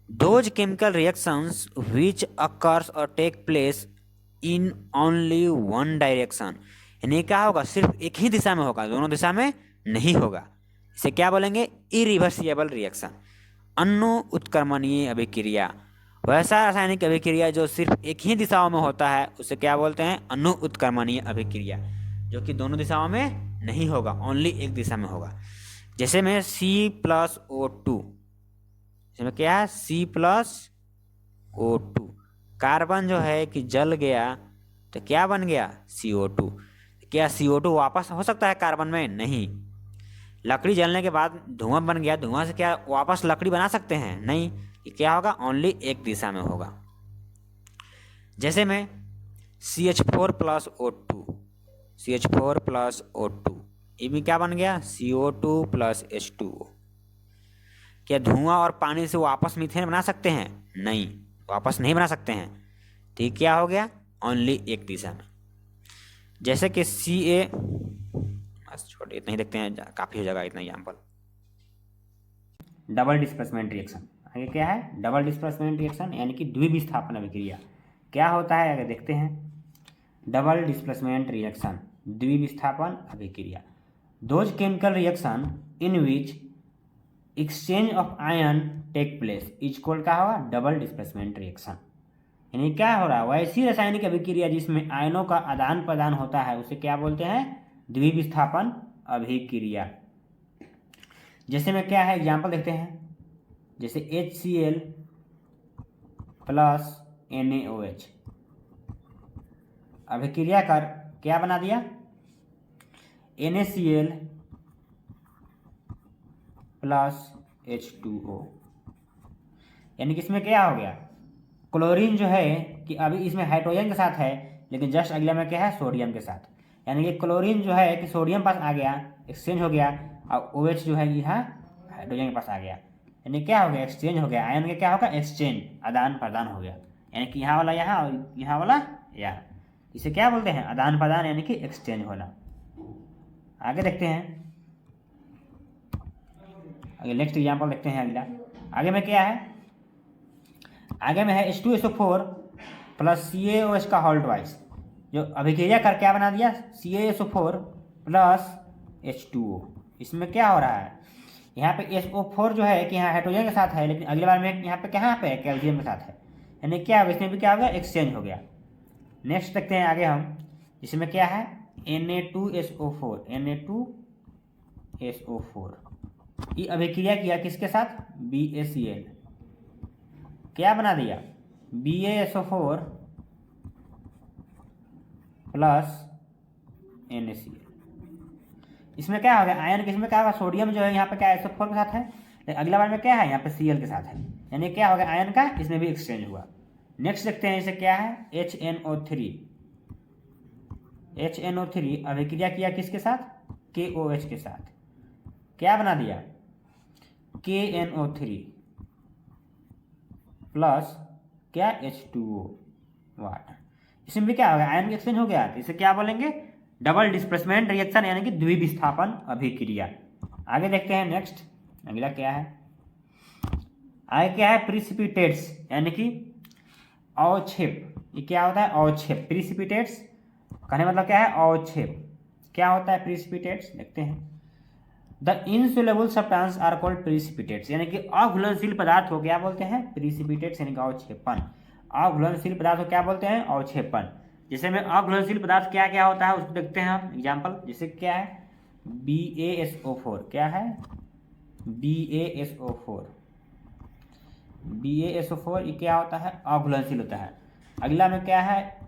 those chemical reactions which occurs और take place in only one direction. यानी क्या होगा, सिर्फ एक ही दिशा में होगा, दोनों दिशा में नहीं होगा। इसे क्या बोलेंगे, इरिवर्सिबल रिएक्शन, अनुत्क्रमणीय अभिक्रिया। वैसा रासायनिक अभिक्रिया जो सिर्फ एक ही दिशाओं में होता है उसे क्या बोलते हैं, अनुत्क्रमणीय अभिक्रिया, जो कि दोनों दिशाओं में नहीं होगा, ओनली एक दिशा में होगा। जैसे में C+O2, इसमें क्या है, C+O2। कार्बन जो है कि जल गया तो क्या बन गया, CO2। क्या CO2 वापस हो सकता है कार्बन में, नहीं। लकड़ी जलने के बाद धुआं बन गया, धुआं से क्या वापस लकड़ी बना सकते हैं, नहीं। ये क्या होगा, ओनली एक दिशा में होगा। जैसे में CH4+O2, CH4+O2, ये भी क्या बन गया, CO2 + H2O। क्या धुआं और पानी से वापस मीथेन बना सकते हैं, नहीं, वापस नहीं बना सकते हैं। तो ये क्या हो गया, ओनली एक दिशा में। जैसे कि Ca, बस छोड़िए, इतना ही देखते हैं, काफ़ी हो जाएगा इतना एग्जाम्पल। डबल डिस्प्लेसमेंट रिएक्शन, आगे क्या है, डबल डिस्प्लेसमेंट रिएक्शन यानी कि द्विविस्थापन अभिक्रिया। क्या होता है, आगे देखते हैं। डबल डिस्प्लेसमेंट रिएक्शन, द्विविस्थापन अभिक्रिया, those chemical reaction in which exchange of ion take place is called क्या होगा, डबल डिस्प्लेसमेंट रिएक्शन। यानी क्या हो रहा है, वैसी रासायनिक अभिक्रिया जिसमें आयनों का आदान प्रदान होता है उसे क्या बोलते हैं, द्विविस्थापन अभिक्रिया। जैसे में क्या है, एग्जाम्पल देखते हैं। जैसे HCl + NaOH अभिक्रिया कर क्या बना दिया, NaCl + H2O। यानी कि इसमें क्या हो गया, क्लोरीन जो है कि अभी इसमें हाइड्रोजन के साथ है, लेकिन जस्ट अगले में क्या है, सोडियम के साथ। यानी कि क्लोरीन जो है कि सोडियम पास आ गया, एक्सचेंज हो गया, और OH जो है यहाँ हाइड्रोजन के पास आ गया। यानी क्या हो गया, एक्सचेंज हो गया, आयन का क्या होगा, एक्सचेंज, आदान प्रदान हो गया। यानी कि यहाँ वाला यहाँ और यहाँ वाला यहाँ, इसे क्या बोलते हैं, आदान प्रदान, यानी कि एक्सचेंज होना। आगे देखते हैं, आगे नेक्स्ट एग्जाम्पल देखते हैं अगला। आगे में क्या है, आगे में है H2SO4 + CaOH का होल ट्वाइस, जो अभिक्रिया कर क्या बना दिया, CaSO4 + H2O। इसमें क्या हो रहा है, यहाँ पे SO4 जो है कि यहाँ हाइड्रोजन के साथ है, लेकिन अगले बार में यहाँ पे कहाँ पे है, कैल्शियम के साथ है। यानी क्या होगा, इसमें भी क्या होगा, एक्सचेंज हो गया। नेक्स्ट देखते हैं आगे हम, इसमें क्या है, Na2SO4, Na2SO4 ये अभिक्रिया किया किसके साथ, BaCl, क्या बना दिया, BaSO4 + NaCl। इसमें क्या हो गया, आयन किसमें क्या होगा, सोडियम जो है यहाँ पे क्या SO4 के साथ है, लेकिन अगला बार में क्या है, यहाँ पे Cl के साथ है। यानी क्या हो गया, आयन का इसमें भी एक्सचेंज हुआ। नेक्स्ट देखते हैं, इसे क्या है, HNO3 अभिक्रिया किया किसके साथ, KOH के साथ, क्या बना दिया, KNO3 + क्या, H2O, वाटर। इसमें भी क्या हो गया, आयन का एक्सचेंज हो गया, तो इसे क्या बोलेंगे, डबल डिस्प्लेसमेंट रिएक्शन यानी कि द्विविस्थापन अभिक्रिया। आगे देखते हैं नेक्स्ट, अगला क्या है, आगे क्या है, प्रिसिपिटेट्स यानी कि अवक्षेप। ये क्या होता है, अवक्षेप, प्रिसिपिटेट्स कहने मतलब क्या है, अवक्षेप। क्या होता है प्रिसिपिटेट्स, देखते हैं। The insoluble substance are called precipitates, यानी कि अघुलनशील पदार्थ को क्या बोलते हैं, प्रिसिपिटेट्स, यानी कि अवक्षेपण। अघुलनशील पदार्थ को क्या बोलते हैं, अवक्षेपण। जैसे में अघुलनशील पदार्थ क्या क्या होता है उसको देखते हैं हम एग्जाम्पल। जैसे क्या है BaSO4, क्या है BaSO4, BaSO4 ये क्या होता है, अघुलनशील होता है। अगला में क्या है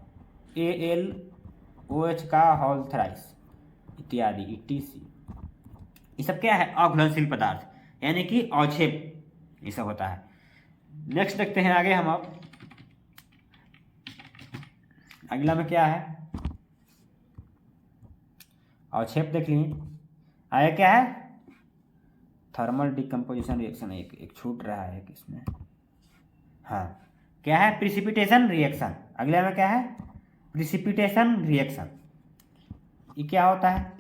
AlOH का होल थ्राइस इत्यादि ETC, ये सब क्या है, अघुलनशील पदार्थ, यानी कि अवक्षेप ये सब होता है। नेक्स्ट देखते हैं आगे हम अब। अगला में क्या है, अवक्षेप देख लिए। आगे क्या है, थर्मल डिकम्पोजिशन रिएक्शन, एक छूट रहा है कि इसमें, हाँ क्या है, प्रिसिपिटेशन रिएक्शन। अगले में क्या है, प्रिसिपिटेशन रिएक्शन, ये क्या होता है,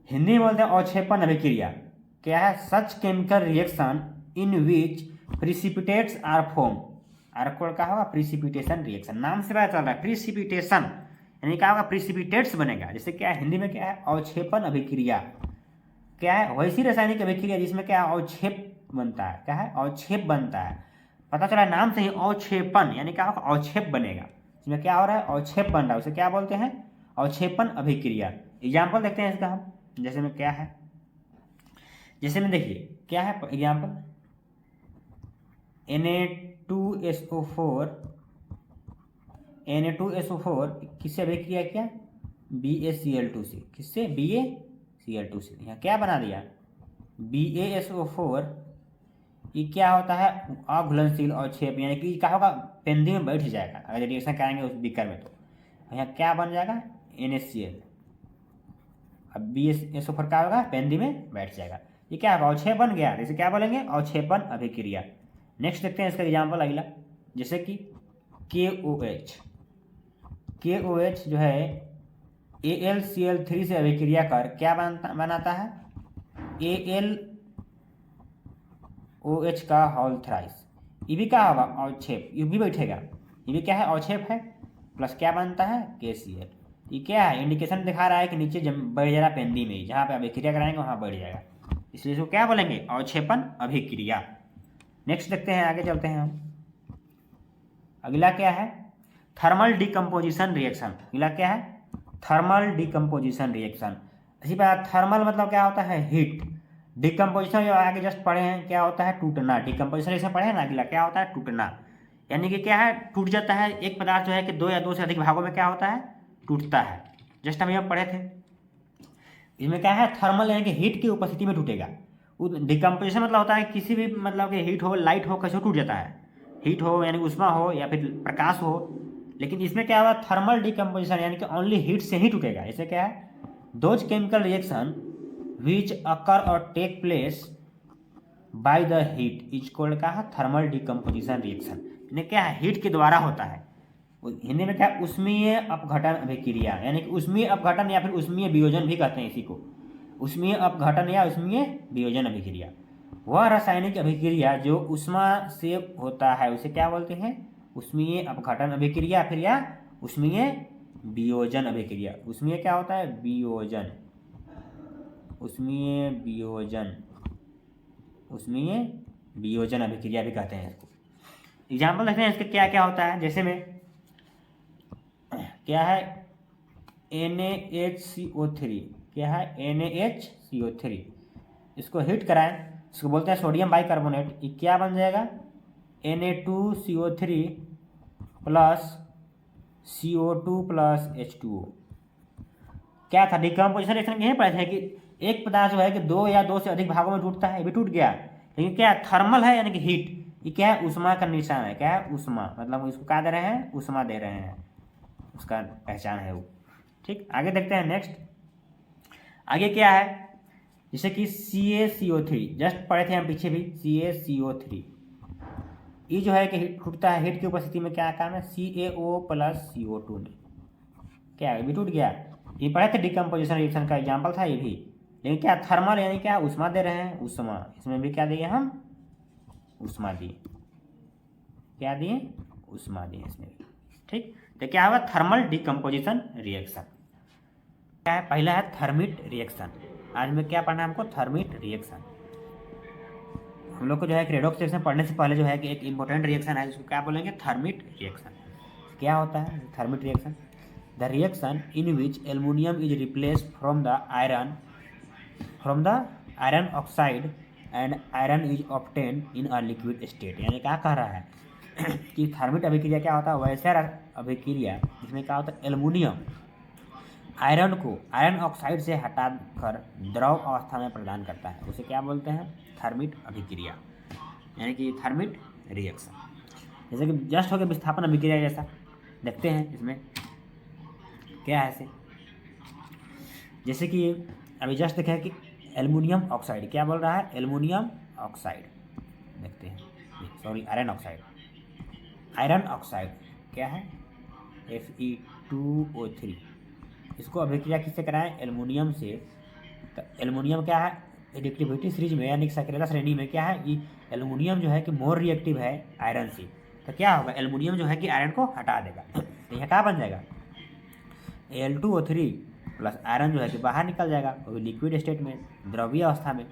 हिंदी में बोलते हैं अवक्षेपण अभिक्रिया। क्या है, such chemical reaction in which precipitates are form, आर का होगा प्रिसिपिटेशन रिएक्शन, नाम से पता चल रहा है प्रिसिपिटेशन, यानी क्या होगा, प्रिसिपिटेट्स बनेगा। जैसे क्या है हिंदी में क्या है, अवक्षेपण अभिक्रिया। क्या है, वैसी रासायनिक अभिक्रिया जिसमें क्या अवक्षेप बनता है, क्या है, अवक्षेप बनता है। पता चला नाम से ही अवक्षेपण, यानी क्या होगा, अवक्षेप बनेगा। इसमें क्या हो रहा है, अवक्षेप बन रहा है, उसे क्या बोलते हैं, अवक्षेपण अभिक्रिया। एग्जाम्पल देखते हैं इसका हम। जैसे में क्या है, जैसे में देखिए क्या है एग्जाम्पल, Na2SO4 किससे अभिक्रिया किया, BaCl2 से, किससे, BaCl2 से। यहाँ क्या बना दिया, BaSO4, ये क्या होता है, अघुलनशील अवक्षेप, यानी कि क्या होगा, पेंदी में बैठ जाएगा अगर रिएक्शन कराएंगे उस बीकर में। तो यहाँ क्या बन जाएगा, NaCl। अब BaSO4 क्या होगा, पेंदी में बैठ जाएगा, ये क्या होगा, अवक्षेप बन गया। जैसे क्या बोलेंगे, अवक्षेपण अभिक्रिया। नेक्स्ट देखते हैं इसका एग्जाम्पल अगला। जैसे कि KOH जो है AlCl3 से अभिक्रिया कर क्या बनाता है, AlOH का होल थ्राइस। ये भी क्या होगा, अवक्षेप, ये भी बैठेगा, ये भी क्या है, अवक्षेप है, प्लस क्या बनता है, KCl। ये क्या है, इंडिकेशन दिखा रहा है कि नीचे बढ़ जा रहा पेंदी में, जहाँ पे अभिक्रिया कराएंगे वहाँ बढ़ जाएगा, इसलिए इसको क्या बोलेंगे, अवक्षेपण अभिक्रिया। नेक्स्ट देखते हैं, आगे चलते हैं हम। अगला क्या है, थर्मल डिकम्पोजिशन रिएक्शन। अगला क्या है, थर्मल डिकम्पोजिशन रिएक्शन। इसी बात, थर्मल मतलब क्या होता है, हीट। डिकम्पोजिशन जो आगे जस्ट पढ़े हैं, क्या होता है, टूटना। डिकम्पोजिशन इसमें पढ़े हैं ना, अगला क्या होता है, टूटना, यानी कि क्या है, टूट जाता है एक पदार्थ जो है कि दो या दो से अधिक भागों में क्या होता है, टूटता है। जस्ट हम ये पढ़े थे। इसमें क्या है, थर्मल यानी कि हीट की उपस्थिति में टूटेगा। डिकम्पोजिशन मतलब होता है किसी भी मतलब कि हीट हो, लाइट हो, कैसे टूट जाता है, हीट हो यानी उष्मा हो या फिर प्रकाश हो। लेकिन इसमें क्या होगा, थर्मल डिकम्पोजिशन यानी कि ओनली हीट से ही टूटेगा। इसे क्या है, those chemical reaction which occur और take place by the heat is called का है थर्मल डिकम्पोजिशन रिएक्शन। यानी क्या है, हीट के द्वारा होता है। हिंदी में क्या, उष्मीय अपघटन अभिक्रिया, यानी कि उष्मीय अपघटन या फिर उष्मीय वियोजन भी कहते हैं इसी को, उष्मीय अपघटन या उष्मीय वियोजन अभिक्रिया। वह रासायनिक अभिक्रिया जो उष्मा से होता है उसे क्या बोलते हैं, उष्मीय अपघटन अभिक्रिया, फिर या उष्मीय वियोजन अभिक्रिया। उष्मीय क्या होता है, वियोजन, उष्मीय वियोजन, उष्मीय वियोजन अभिक्रिया भी कहते हैं इसको। एग्जाम्पल देखते हैं इसके क्या क्या होता है। जैसे में क्या है, NaHCO3, क्या है, NaHCO3, इसको हीट कराएं, इसको बोलते हैं सोडियम बाइकार्बोनेट। ये क्या बन जाएगा, Na2CO3 plus CO2 plus H2O। क्या था, डिकम्पोजिशन रिएक्शन यही पढ़े थे कि एक पदार्थ जो है कि दो या दो से अधिक भागों में टूटता है, ये भी टूट गया। लेकिन क्या थर्मल है यानी कि हीट, ये क्या है, उष्मा का निशान है। क्या है, उष्मा, मतलब इसको क्या दे रहे हैं, उष्मा दे रहे हैं, उसका पहचान है वो। ठीक, आगे देखते हैं नेक्स्ट। आगे क्या है, जैसे कि CaCO3 जस्ट पढ़े थे हम पीछे भी, CaCO3 ये जो है कि टूटता है हीट की उपस्थिति में। क्या काम है, CaO प्लस CO2 ने क्या है, भी टूट गया। ये पढ़े थे डिकम्पोजिशन रिएक्शन का एग्जाम्पल था ये भी। लेकिन क्या थर्मल यानी क्या, उष्मा दे रहे हैं, उष्मा, इसमें भी क्या दिए हम, उष्मा दिए, क्या दिए, उष्मा दिए इसमें भी। ठीक, तो क्या होगा, थर्मल डिकम्पोजिशन रिएक्शन। क्या है, पहला है थर्मिट रिएक्शन। आज में क्या पढ़ना है हमको, थर्मिट रिएक्शन। हम लोग को जो है रेडॉक्स रिएक्शन पढ़ने से पहले जो है कि एक इंपॉर्टेंट रिएक्शन है जिसको क्या बोलेंगे, थर्मिट रिएक्शन। क्या होता है thermite reaction? The reaction in which aluminium is replaced from the iron oxide and iron is obtain in a liquid state. यानी क्या कह रहा है कि थर्मिट अभिक्रिया क्या होता है, वैसा अभिक्रिया जिसमें क्या होता है, एल्युमिनियम आयरन को आयरन ऑक्साइड से हटाकर द्रव अवस्था में प्रदान करता है, उसे क्या बोलते हैं, थर्मिट अभिक्रिया, यानी कि थर्मिट रिएक्शन। जैसे कि जस्ट हो गया विस्थापन अभिक्रिया जैसा। देखते हैं इसमें क्या है ऐसे, जैसे कि अभी जस्ट देखा है कि एल्युमिनियम ऑक्साइड, क्या बोल रहा है, एल्युमिनियम ऑक्साइड। देखते हैं, sorry iron oxide. Iron oxide क्या है, Fe2O3। इसको अभिक्रिया किससे कराएं, एल्युमिनियम से। तो एल्युमिनियम क्या है, रिएक्टिविटी सीरीज में यानी सक्रियता श्रेणी में क्या है, ये एल्युमिनियम जो है कि मोर रिएक्टिव है आयरन से। तो क्या होगा, एल्युमिनियम जो है कि आयरन को हटा देगा। तो यह क्या बन जाएगा, Al2O3 प्लस आयरन जो है कि बाहर निकल जाएगा, वो भी लिक्विड स्टेट में, द्रवीय अवस्था में।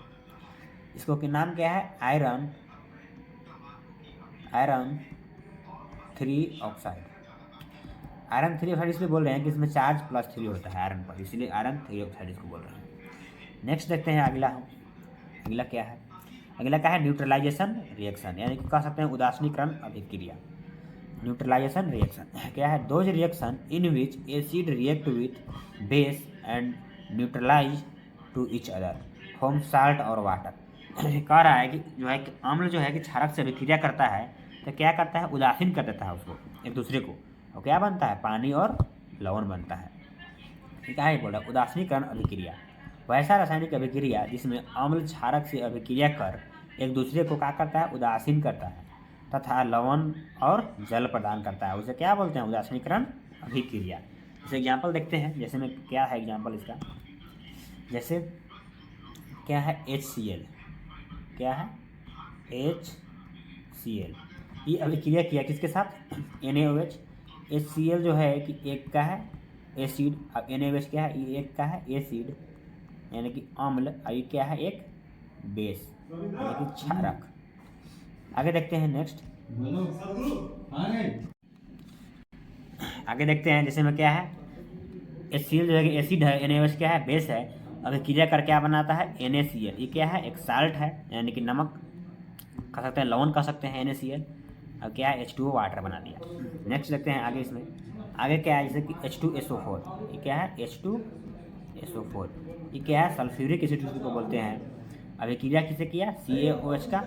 इसको के नाम क्या है, आयरन 3 ऑक्साइड। आयरन 3 ऑक्साइड इसलिए बोल रहे हैं कि इसमें चार्ज +3 होता है आयरन पर, इसलिए आयरन 3 ऑक्साइड इसको बोल रहे हैं। नेक्स्ट देखते हैं अगला क्या है, अगला क्या है, न्यूट्रलाइजेशन रिएक्शन, यानी कि कह सकते हैं उदासीनीकरण अभिक्रिया। न्यूट्रलाइजेशन रिएक्शन क्या है, those reaction in which acid react with base and neutralise to each other form salt और वाटर। कह रहा है कि जो है कि अम्ल जो है कि क्षारक से अभिक्रिया करता है, तो क्या करता है, उदासीन कर देता है उसको एक दूसरे को, और क्या बनता है, पानी और लवण बनता है। क्या है बोला, उदासीनीकरण अभिक्रिया वैसा रासायनिक अभिक्रिया जिसमें अम्ल क्षारक से अभिक्रिया कर एक दूसरे को क्या करता है, उदासीन करता है तथा लवण और जल प्रदान करता है, उसे क्या बोलते हैं, उदासीनीकरण अभिक्रिया। जैसे एग्जाम्पल देखते हैं, जैसे में क्या है एग्जाम्पल इसका, जैसे क्या है, HCl, क्या है, HCl। ये अभिक्रिया किया किसके साथ, NaOH। HCl जो है कि एक का है एसिड, अब NaOH क्या है, ये एक का है एसिड यानी कि अम्ल, और ये क्या है, एक बेस यानी कि क्षारक। आगे देखते हैं नेक्स्ट, आगे देखते हैं जैसे में क्या है, HCl जो है कि एसिड है, NaOH क्या है, बेस है, अभिक्रिया कर क्या बनाता है, NaCl। ये क्या है, एक साल्ट है यानी कि नमक कह सकते हैं, लवण कह सकते हैं NaCl। अब क्या है, H2O वाटर बना दिया। नेक्स्ट देखते हैं आगे, इसमें आगे क्या है, जैसे कि H2SO4। ये क्या है, H2SO4। ये क्या है, सल्फ्यूरिक एसिड को बोलते हैं। अभिक्रिया किसे किया, CaOH का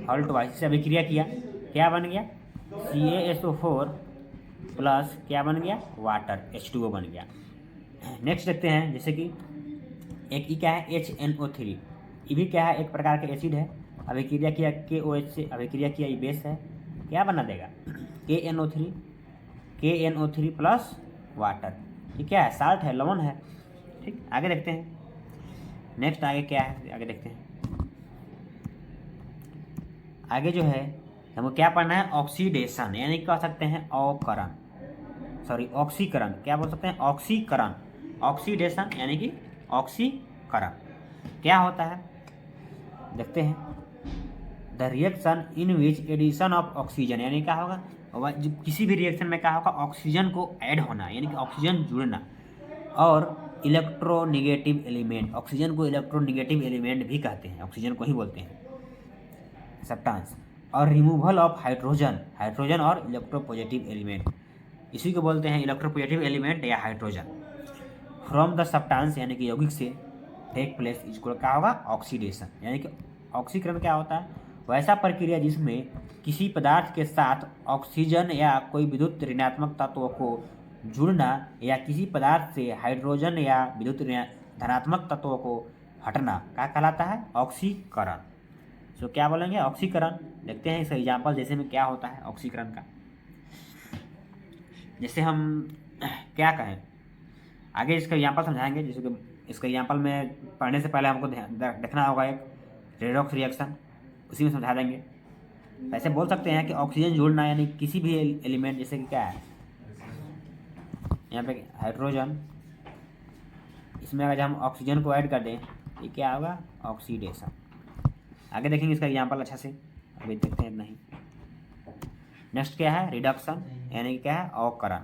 हॉल्ट वाइज से अभिक्रिया किया, क्या बन गया, CaSO4 प्लस क्या बन गया, वाटर, H2O बन गया। नेक्स्ट देखते हैं, जैसे कि एक ये क्या है, HNO3। ये भी क्या है, एक प्रकार का एसिड है, अभिक्रिया किया KOH से, अभिक्रिया किया, ये बेस है, क्या बना देगा, KNO3 प्लस वाटर। ये क्या है, साल्ट है, लवण है। ठीक, आगे देखते हैं नेक्स्ट, आगे क्या है, आगे देखते हैं। आगे जो है हमको क्या पढ़ना है, ऑक्सीडेशन, यानी कह सकते हैं अवकरण, सॉरी ऑक्सीकरण, क्या बोल सकते हैं, ऑक्सीकरण। ऑक्सीडेशन यानी कि ऑक्सीकरण क्या होता है, देखते हैं। The reaction in which edition of oxygen, यानी क्या होगा, किसी भी रिएक्शन में क्या होगा, ऑक्सीजन को ऐड होना यानी कि ऑक्सीजन जुड़ना, और इलेक्ट्रोनिगेटिव एलिमेंट, ऑक्सीजन को इलेक्ट्रोनिगेटिव एलिमेंट भी कहते हैं, ऑक्सीजन को ही बोलते हैं सब्सटेंस, और रिमूवल ऑफ हाइड्रोजन और इलेक्ट्रोपॉजिटिव एलिमेंट, इसी को बोलते हैं इलेक्ट्रोपॉजिटिव एलिमेंट या हाइड्रोजन। फ्रॉम द सब्सटेंस यानी कि यौगिक से टेक प्लेस, इसको क्या होगा, ऑक्सीडेशन। यानी कि ऑक्सीकरण क्या होता है, वैसा प्रक्रिया जिसमें किसी पदार्थ के साथ ऑक्सीजन या कोई विद्युत ऋणात्मक तत्व को जुड़ना, या किसी पदार्थ से हाइड्रोजन या विद्युत धनात्मक तत्वों को हटना, क्या कहलाता है, ऑक्सीकरण। सो क्या बोलेंगे, ऑक्सीकरण। देखते हैं इसका एग्जाम्पल, जैसे में क्या होता है ऑक्सीकरण का। जैसे हम क्या कहें, आगे इसका एग्जाम्पल समझाएंगे। जैसे कि इसका एग्जाम्पल में पढ़ने से पहले हमको देखना होगा एक रेडॉक्स रिएक्शन, उसी में समझा देंगे। ऐसे बोल सकते हैं कि ऑक्सीजन जोड़ना यानी किसी भी एलिमेंट, जैसे कि क्या है यहाँ पे हाइड्रोजन इसमें अगर हम ऑक्सीजन को ऐड कर दें ये क्या होगा, ऑक्सीडेशन। आगे देखेंगे इसका एग्जाम्पल अच्छा से, अभी देखते हैं इतना ही। नेक्स्ट क्या है, रिडक्शन, यानी कि क्या है, अवकरण।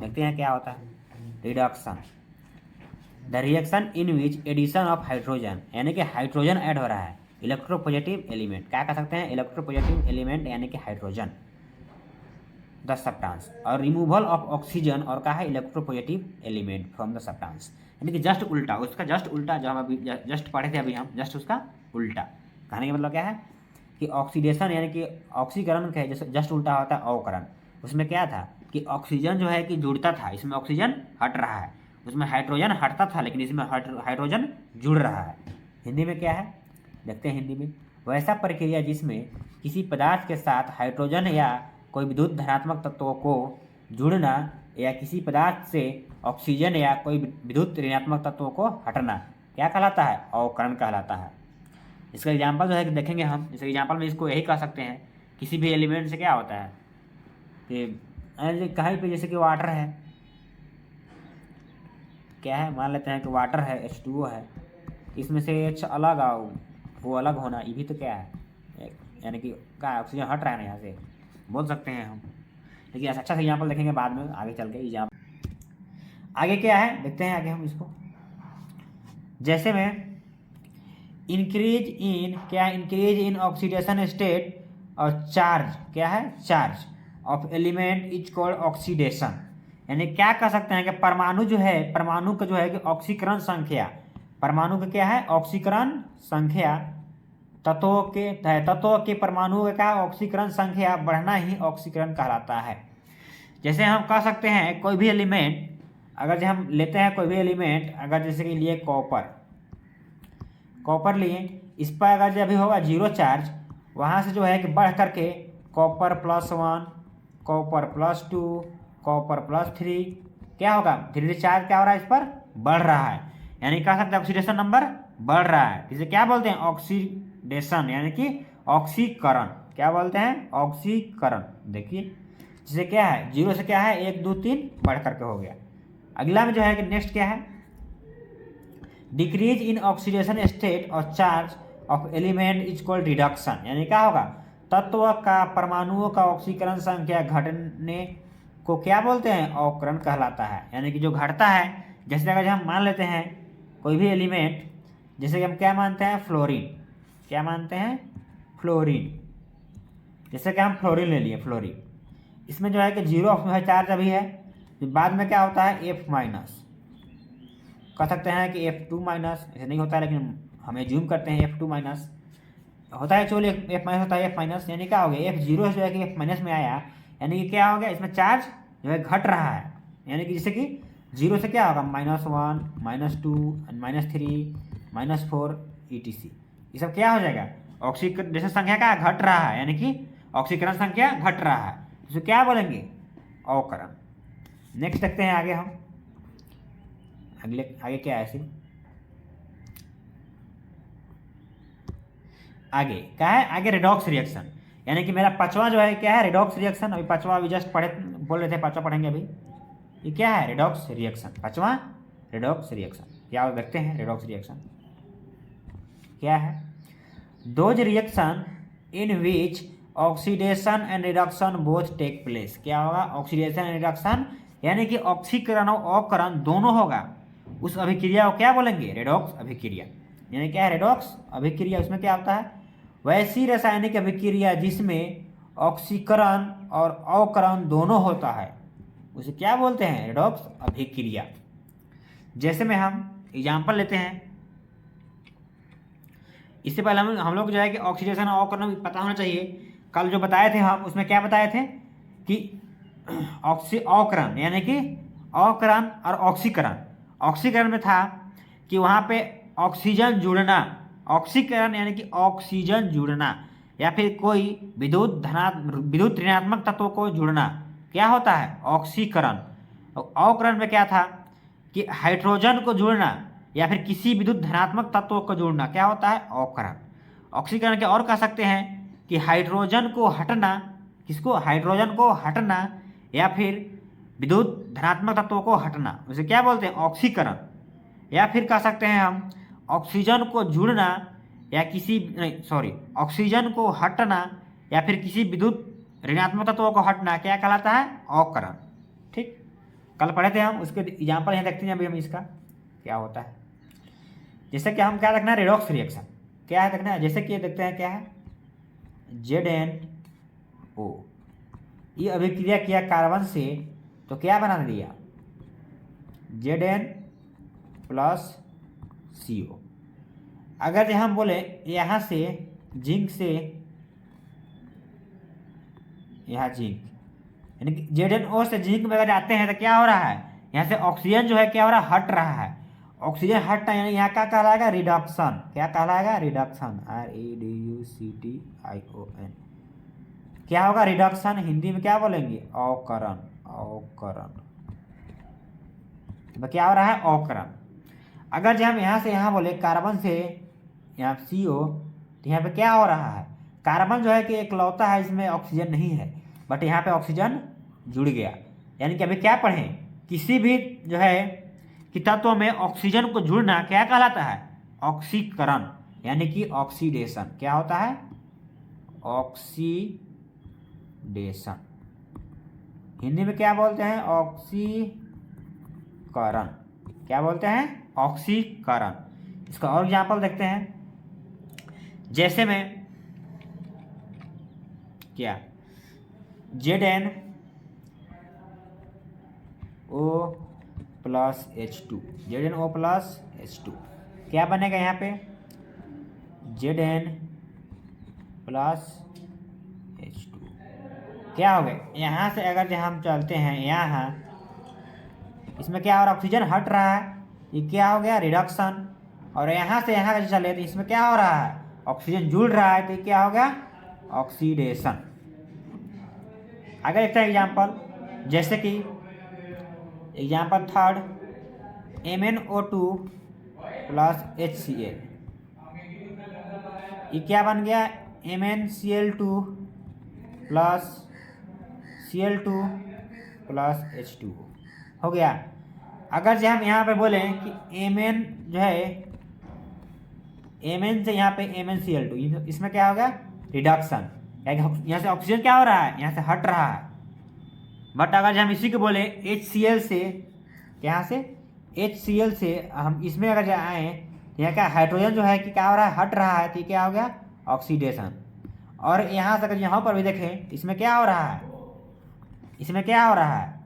देखते हैं क्या होता है reduction. The reaction in which edition of hydrogen, यानी कि हाइड्रोजन ऐड हो रहा है, इलेक्ट्रोपॉजिटिव एलिमेंट, क्या कह सकते हैं, इलेक्ट्रोपॉजिटिव एलिमेंट यानी कि हाइड्रोजन, द सब्सटेंस, और रिमूवल ऑफ ऑक्सीजन, और कहा है electropositive element from the substance, यानी कि जस्ट उल्टा, उसका जस्ट उल्टा, जो हम अभी जस्ट पढ़े थे अभी हम, जस्ट उसका उल्टा। कहने का मतलब क्या है कि ऑक्सीडेशन यानी कि ऑक्सीकरण का जैसे जस्ट उल्टा होता है अवकरण। उसमें क्या था कि ऑक्सीजन जो है कि जुड़ता था, इसमें ऑक्सीजन हट रहा है, उसमें हाइड्रोजन हटता था, लेकिन इसमें हाइड्रोजन जुड़ रहा है। हिंदी में क्या है, देखते हैं हिंदी में, वैसा प्रक्रिया जिसमें किसी पदार्थ के साथ हाइड्रोजन या कोई विद्युत धनात्मक तत्वों को जुड़ना या किसी पदार्थ से ऑक्सीजन या कोई विद्युत ऋणात्मक तत्वों को हटना क्या कहलाता है, अवकरण कहलाता है। इसका एग्जाम्पल जो है कि देखेंगे हम, जैसे एग्जाम्पल में इसको यही कह सकते हैं, किसी भी एलिमेंट से क्या होता है कि कहीं पे जैसे कि वाटर है, क्या है, मान लेते हैं कि वाटर है, H2O है, इसमें से H अलग आओ, वो अलग होना, ये भी तो क्या है, यानी कि क्या ऑक्सीजन हट रहा है ना यहाँ से, बोल सकते हैं हम। लेकिन अच्छा से एग्जाम्पल देखेंगे बाद में आगे चल के एग्जाम्पल। आगे क्या है देखते हैं आगे हम इसको, जैसे में इंक्रीज इन, क्या इंक्रीज इन ऑक्सीडेशन स्टेट, और चार्ज, क्या है, charge of element is called oxidation, यानी क्या कह सकते हैं कि परमाणु जो है, परमाणु का जो है कि ऑक्सीकरण संख्या, परमाणु का क्या है, ऑक्सीकरण संख्या, तत्वों के परमाणुओं का ऑक्सीकरण संख्या बढ़ना ही ऑक्सीकरण कहलाता है। जैसे हम कह सकते हैं कोई भी एलिमेंट, अगर हम लेते हैं कोई भी एलिमेंट, अगर जैसे कि लिए कॉपर लिए, इस पर अगर जब भी होगा 0 चार्ज, वहाँ से जो है कि बढ़ करके कॉपर +1, कॉपर +2, कॉपर +3, क्या होगा, धीरे धीरे चार्ज क्या हो रहा है, इस पर बढ़ रहा है, यानी कह सकते हैं ऑक्सीडेशन नंबर बढ़ रहा है। इसे क्या बोलते हैं, ऑक्सीडेशन, यानी कि ऑक्सीकरण, क्या बोलते हैं, ऑक्सीकरण। देखिए जिसे क्या है, 0 से क्या है 1 2 3 बढ़ करके हो गया। अगला में जो है कि नेक्स्ट क्या है, डिक्रीज इन ऑक्सीडेशन स्टेट और charge of element is called reduction, यानी क्या होगा, तत्व का परमाणुओं का ऑक्सीकरण संख्या घटने को क्या बोलते हैं, अवकरण कहलाता है, यानी कि जो घटता है। जैसे अगर हम मान लेते हैं कोई भी एलिमेंट, जैसे कि हम क्या मानते हैं, फ्लोरीन, क्या मानते हैं, फ्लोरीन, जैसे कि हम फ्लोरीन ले लिए, फ्लोरीन, इसमें जो है कि 0 है चार्ज अभी है, बाद में क्या होता है, F-, कह सकते हैं कि F2-, ऐसे नहीं होता है लेकिन हमें जूम करते हैं, F2- होता है, चलो F- होता है, F-, यानी क्या हो गया, F0 जो है कि F- में आया, यानी कि क्या हो गया, इसमें चार्ज जो है घट रहा है, यानी कि जैसे कि 0 से क्या होगा, -1 -2 -3 -4 etc, ये सब क्या हो जाएगा, ऑक्सीडेशन संख्या का घट रहा है, यानी कि ऑक्सीकरण संख्या घट रहा है, तो क्या बोलेंगे, अवकरण। नेक्स्ट देखते हैं आगे हम, आगे क्या है ऐसे, आगे क्या है, आगे रिडॉक्स रिएक्शन, यानी कि मेरा पांचवा जो है क्या है, रिडॉक्स रिएक्शन। अभी पांचवा अभी जस्ट पढ़े, बोल रहे थे पांचवा पढ़ेंगे अभी। ये क्या है, रिडॉक्स रिएक्शन, पांचवा रिडॉक्स रिएक्शन। क्या देखते हैं रिडॉक्स रिएक्शन क्या है, those reaction in which oxidation and reduction both take place. क्या होगा, ऑक्सीडेशन एंड रिडक्शन, यानी कि ऑक्सीकरण और अवकरण दोनों होगा, उस अभिक्रिया को क्या बोलेंगे, रिडॉक्स अभिक्रिया। यानी क्या है, रिडॉक्स अभिक्रिया, उसमें क्या होता है, वैसी रासायनिक अभिक्रिया जिसमें ऑक्सीकरण और अवकरण दोनों होता है, उसे क्या बोलते हैं, रिडॉक्स अभिक्रिया। जैसे में हम एग्जाम्पल लेते हैं, इससे पहले हम लोग जो है कि ऑक्सीडेशन और अवकरण पता होना चाहिए। कल जो बताए थे हम, उसमें क्या बताए थे कि अवकरण यानी कि अवकरण और ऑक्सीकरण। ऑक्सीकरण में था कि वहाँ पे ऑक्सीजन जुड़ना, ऑक्सीकरण यानी कि ऑक्सीजन जुड़ना या फिर कोई विद्युत ऋणात्मक तत्वों को जुड़ना, क्या होता है, ऑक्सीकरण। अवकरण में क्या था कि हाइड्रोजन को जुड़ना या फिर किसी विद्युत धनात्मक तत्वों को जोड़ना, क्या होता है, अवकरण। ऑक्सीकरण के और कह सकते हैं कि हाइड्रोजन को हटना, किसको, हाइड्रोजन को हटना या फिर विद्युत धनात्मक तत्वों को हटना, उसे क्या बोलते हैं, ऑक्सीकरण। या फिर कह सकते हैं हम ऑक्सीजन को जुड़ना या ऑक्सीजन को हटना या फिर किसी विद्युत ऋणात्मक तत्वों को हटना क्या कहलाता है? अवकरण। ठीक, कल पढ़े थे हम, उसके एग्जाम्पल यहाँ देखते हैं अभी हम इसका क्या होता है। जैसे कि हम क्या देखना है, रेडॉक्स रिएक्शन क्या है देखना है। जैसे कि ये देखते हैं क्या है, ZnO, ये अभिक्रिया किया कार्बन से तो क्या बना दिया, Zn प्लस CO। अगर हम बोले यहाँ से जिंक से यहाँ जिंक, यानी कि ZnO से जिंक में अगर जाते हैं तो क्या हो रहा है, यहाँ से ऑक्सीजन जो है क्या हो रहा है, हट रहा है। ऑक्सीजन हटना यानी यहाँ क्या कहलाएगा, रिडक्शन। क्या कहलाएगा, रिडक्शन, REDUCTION। क्या होगा, रिडक्शन। हिंदी में क्या बोलेंगे, अवकरण। अवकरण क्या हो रहा है, अवकरण। अगर जब हम यहाँ से यहाँ बोले कार्बन से यहाँ CO, तो यहाँ पे क्या हो रहा है, कार्बन जो है कि एकलौता है, इसमें ऑक्सीजन नहीं है, बट यहाँ पे ऑक्सीजन जुड़ गया। यानी कि अभी क्या पढ़ें, किसी भी जो है कि तत्व में ऑक्सीजन को जुड़ना क्या कहलाता है, ऑक्सीकरण, यानी कि ऑक्सीडेशन। क्या होता है, ऑक्सीडेशन। हिंदी में क्या बोलते हैं, ऑक्सीकरण। क्या बोलते हैं, ऑक्सीकरण। इसका और एग्जाम्पल देखते हैं। जैसे में क्या, ZnO plus H2, ZnO plus H2 क्या बनेगा यहाँ पे, Zn प्लस H2। क्या हो गया, यहाँ से अगर जब हम चलते हैं यहाँ, इसमें क्या हो रहा है, ऑक्सीजन हट रहा है, ये क्या हो गया, रिडक्शन। और यहाँ से यहाँ चले तो इसमें क्या हो रहा है, ऑक्सीजन जुड़ रहा है, तो ये क्या हो गया, ऑक्सीडेशन। आगे देखते हैं एग्जाम्पल। जैसे कि example third, MnO2 plus HCl, ये क्या बन गया, MnCl2 plus Cl2 plus H2 हो गया। अगर जब हम यहाँ पे बोलें कि Mn जो है, Mn से यहाँ पे MnCl2, इसमें क्या हो गया, रिडक्शन। यहाँ से ऑक्सीजन क्या हो रहा है, यहाँ से हट रहा है। बट अगर हम इसी को बोले HCl से, यहाँ से HCl से हम इसमें अगर आए, यहाँ क्या हाइड्रोजन जो है कि क्या हो रहा है, हट रहा है, तो क्या हो गया, ऑक्सीडेशन। और यहाँ से अगर यहाँ पर भी देखें, इसमें क्या हो रहा है, इसमें क्या हो रहा है,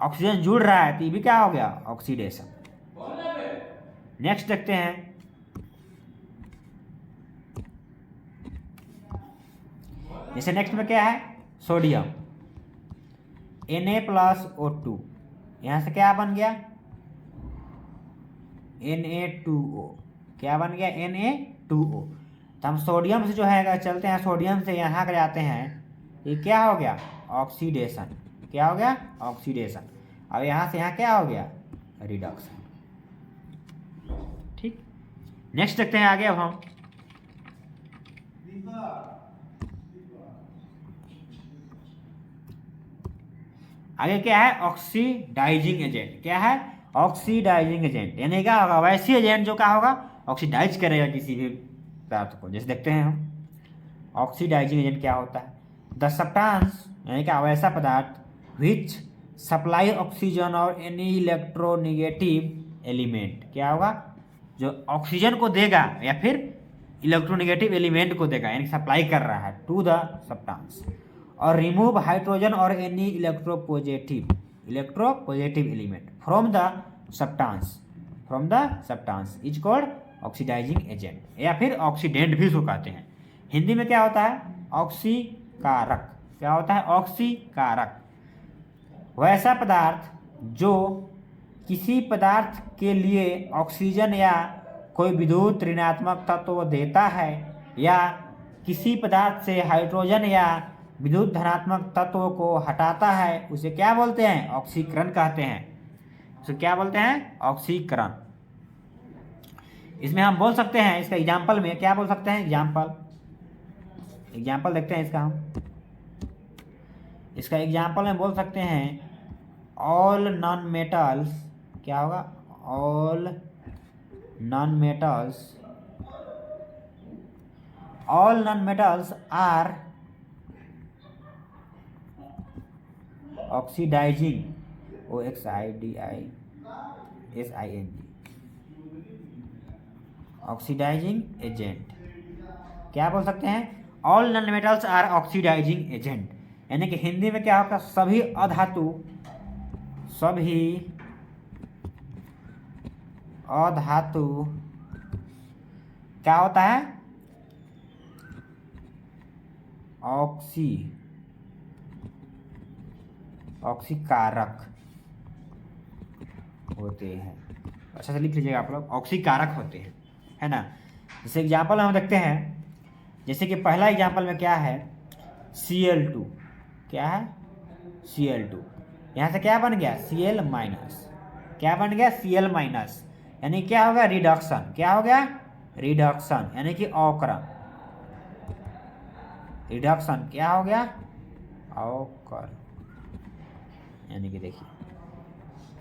ऑक्सीजन जुड़ रहा है, तो ये भी क्या हो गया, ऑक्सीडेशन। नेक्स्ट देखते हैं। जैसे नेक्स्ट में क्या है, सोडियम, Na प्लस O2, यहाँ से क्या बन गया, Na2O। क्या बन गया, Na2O। तो हम सोडियम से जो है अगर चलते हैं, सोडियम से यहाँ कर जाते हैं, ये क्या हो गया, ऑक्सीडेशन। क्या हो गया, ऑक्सीडेशन। अब यहाँ से यहाँ क्या हो गया, रिडक्शन। ठीक, नेक्स्ट देखते हैं आगे। अब हम आगे क्या है, ऑक्सीडाइजिंग एजेंट। क्या है, ऑक्सीडाइजिंग एजेंट, यानी क्या होगा, वैसी एजेंट जो क्या होगा, ऑक्सीडाइज करेगा किसी भी पदार्थ को। जैसे देखते हैं हम, ऑक्सीडाइजिंग एजेंट क्या होता है, द सब्सटेंस, यानी कि वैसा पदार्थ विच सप्लाई ऑक्सीजन और एनी इलेक्ट्रोनेगेटिव एलिमेंट। क्या होगा, जो ऑक्सीजन को देगा या फिर इलेक्ट्रोनेगेटिव एलिमेंट को देगा, यानी सप्लाई कर रहा है टू द सब्सटेंस, और रिमूव हाइड्रोजन और any electropositive element from the substance is called oxidising agent, या फिर ऑक्सीडेंट भी इसको कहते हैं। हिंदी में क्या होता है, ऑक्सीकारक। क्या होता है, ऑक्सीकारक। वैसा पदार्थ जो किसी पदार्थ के लिए ऑक्सीजन या कोई विद्युत ऋणात्मक तत्व देता है, या किसी पदार्थ से हाइड्रोजन या विद्युत धनात्मक तत्व को हटाता है, उसे क्या बोलते हैं, ऑक्सीकरण कहते हैं। उसे क्या बोलते हैं, ऑक्सीकरण। इसमें हम बोल सकते हैं, इसका एग्जाम्पल में क्या बोल सकते हैं, एग्जाम्पल देखते हैं इसका। हम इसका एग्जाम्पल में बोल सकते हैं, ऑल नॉन मेटल्स। क्या होगा, all non metals, all non metals are oxidising, OXIDISING, oxidising agent. क्या बोल सकते हैं? All non metals are oxidising agent, यानी कि हिंदी में क्या होगा? सभी अधातु क्या होता है? ऑक्सीकारक होते हैं। अच्छा से लिख लीजिएगा आप लोग, ऑक्सीकारक होते हैं, है ना। जैसे एग्जाम्पल हम देखते हैं, जैसे कि पहला एग्जाम्पल में क्या है? Cl2, क्या है? Cl2, यहाँ से क्या बन गया? Cl माइनस, क्या बन गया? Cl माइनस, यानी क्या हो गया? रिडक्शन। क्या हो गया? रिडक्शन, यानी कि अवकरण। रिडक्शन क्या हो गया? अवकरण, यानी कि देखिए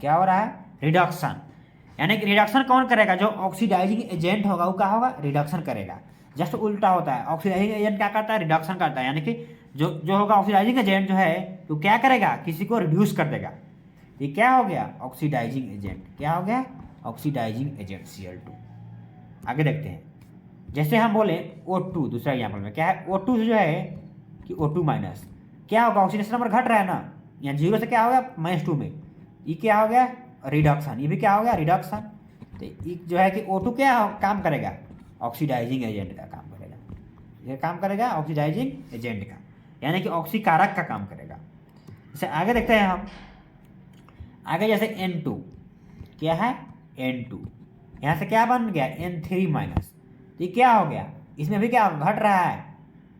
क्या हो रहा है? रिडक्शन। यानी कि रिडक्शन कौन करेगा? जो ऑक्सीडाइजिंग एजेंट होगा वो क्या होगा? रिडक्शन करेगा। जस्ट उल्टा होता है, ऑक्सीडाइजिंग एजेंट क्या करता है? रिडक्शन करता है। यानी कि जो होगा ऑक्सीडाइजिंग एजेंट जो है तो क्या करेगा? किसी को रिड्यूस कर देगा। ये क्या हो गया? Oxidising agent. क्या हो गया? Oxidising agent Cl2। आगे देखते हैं, जैसे हम बोले O2, दूसरा एग्जाम्पल में क्या है? O2 जो है कि O2 माइनस, क्या होगा? ऑक्सीडेशन नंबर घट रहा है ना, यहाँ 0 से क्या हो गया? -2 में। ये क्या हो गया? रिडक्शन। ये भी क्या हो गया? रिडक्शन। तो ये जो है कि O2 क्या काम करेगा? ऑक्सीडाइजिंग एजेंट का काम करेगा। ये काम करेगा ऑक्सीडाइजिंग एजेंट का, यानी कि ऑक्सीकारक का काम करेगा। जैसे आगे देखते हैं हम, आगे जैसे N2, क्या है? N2, यहाँ से क्या बन गया? N3 minus. तो ये क्या हो गया? इसमें भी क्या घट रहा है?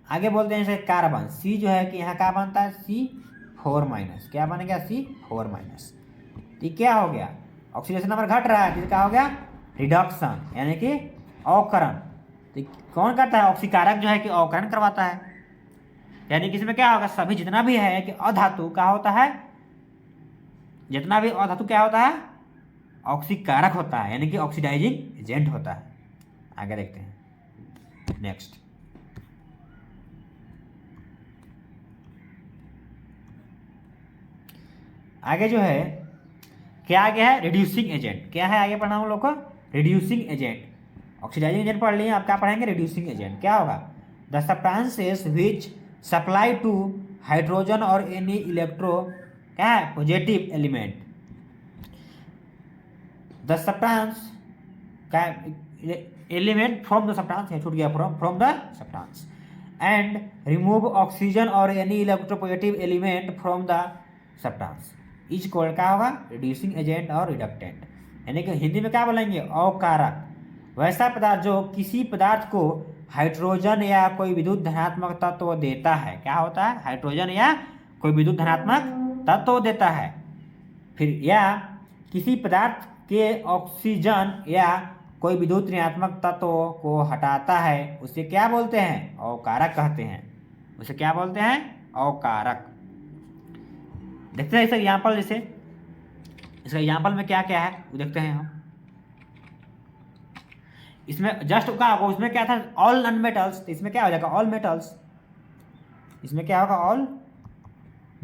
आगे बोलते हैं जैसे कार्बन, C जो है कि यहाँ क्या बनता है? C4 minus. क्या बन गया? C4 minus. तो ये क्या हो गया? ऑक्सीडेशन नंबर घट रहा है, तो क्या हो गया? रिडक्शन, यानी कि अवकरण। तो कौन करता है? ऑक्सीकारक जो है कि अवकरण करवाता है। यानी कि इसमें क्या होगा? सभी जितना भी है कि अधातु क्या होता है? जितना भी अधातु क्या होता है? ऑक्सीकारक होता है, यानी कि ऑक्सीडाइजिंग एजेंट होता है। आगे देखते हैं नेक्स्ट। आगे जो है क्या आगे है? Reducing agent. क्या है आगे पढ़ना हम लोग को? Reducing agent. ऑक्सीडाइजिंग एजेंट पढ़ लिए, आप क्या पढ़ेंगे? Reducing agent. क्या होगा? The substances which supply to hydrogen और एनी इलेक्ट्रो क्या है? Positive element. द सब्सटेंस क्या? एलिमेंट फ्रॉम द सब्सटेंस है, छूट गया, from the substance, and remove oxygen और any electropositive element from the substance is called क्या होगा? रिड्यूसिंग एजेंट और रिडक्टेंट। यानी कि हिंदी में क्या बोलेंगे? अवकारक। वैसा पदार्थ जो किसी पदार्थ को हाइड्रोजन या कोई विद्युत धनात्मक तत्व देता है। क्या होता है? हाइड्रोजन या कोई विद्युत धनात्मक तत्व देता है। फिर या किसी पदार्थ के ऑक्सीजन या कोई विद्युत ऋणात्मक तत्व को हटाता है, उसे क्या बोलते हैं? अवकारक कहते हैं। उसे क्या बोलते हैं? अवकारक। देखते हैं इसका एग्जाम्पल, जैसे इसका एग्जाम्पल में क्या क्या है वो देखते हैं हम। इसमें जस्ट क्या होगा? उसमें क्या था? ऑल नॉन मेटल्स, तो इसमें क्या हो जाएगा? All metals. इसमें क्या होगा? ऑल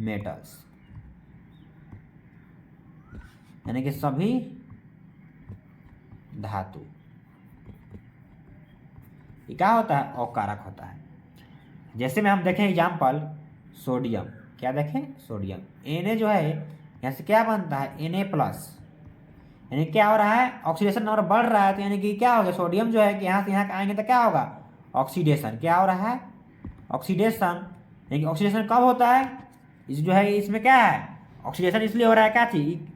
मेटल्स, यानी कि सभी धातु। ये क्या होता है? अवकारक होता है। जैसे में हम देखें एग्जाम्पल, सोडियम। क्या देखें? सोडियम। Na जो है यहाँ से क्या बनता है? Na+, यानी क्या हो रहा है? ऑक्सीडेशन नंबर बढ़ रहा है, तो यानी कि क्या हो गया? सोडियम जो है कि यहाँ से यहाँ आएंगे तो क्या होगा? ऑक्सीडेशन। क्या हो रहा है? ऑक्सीडेशन। यानी कि ऑक्सीडेशन कब होता है? इस जो है इसमें क्या है? ऑक्सीडेशन इसलिए हो रहा है, क्या चीज?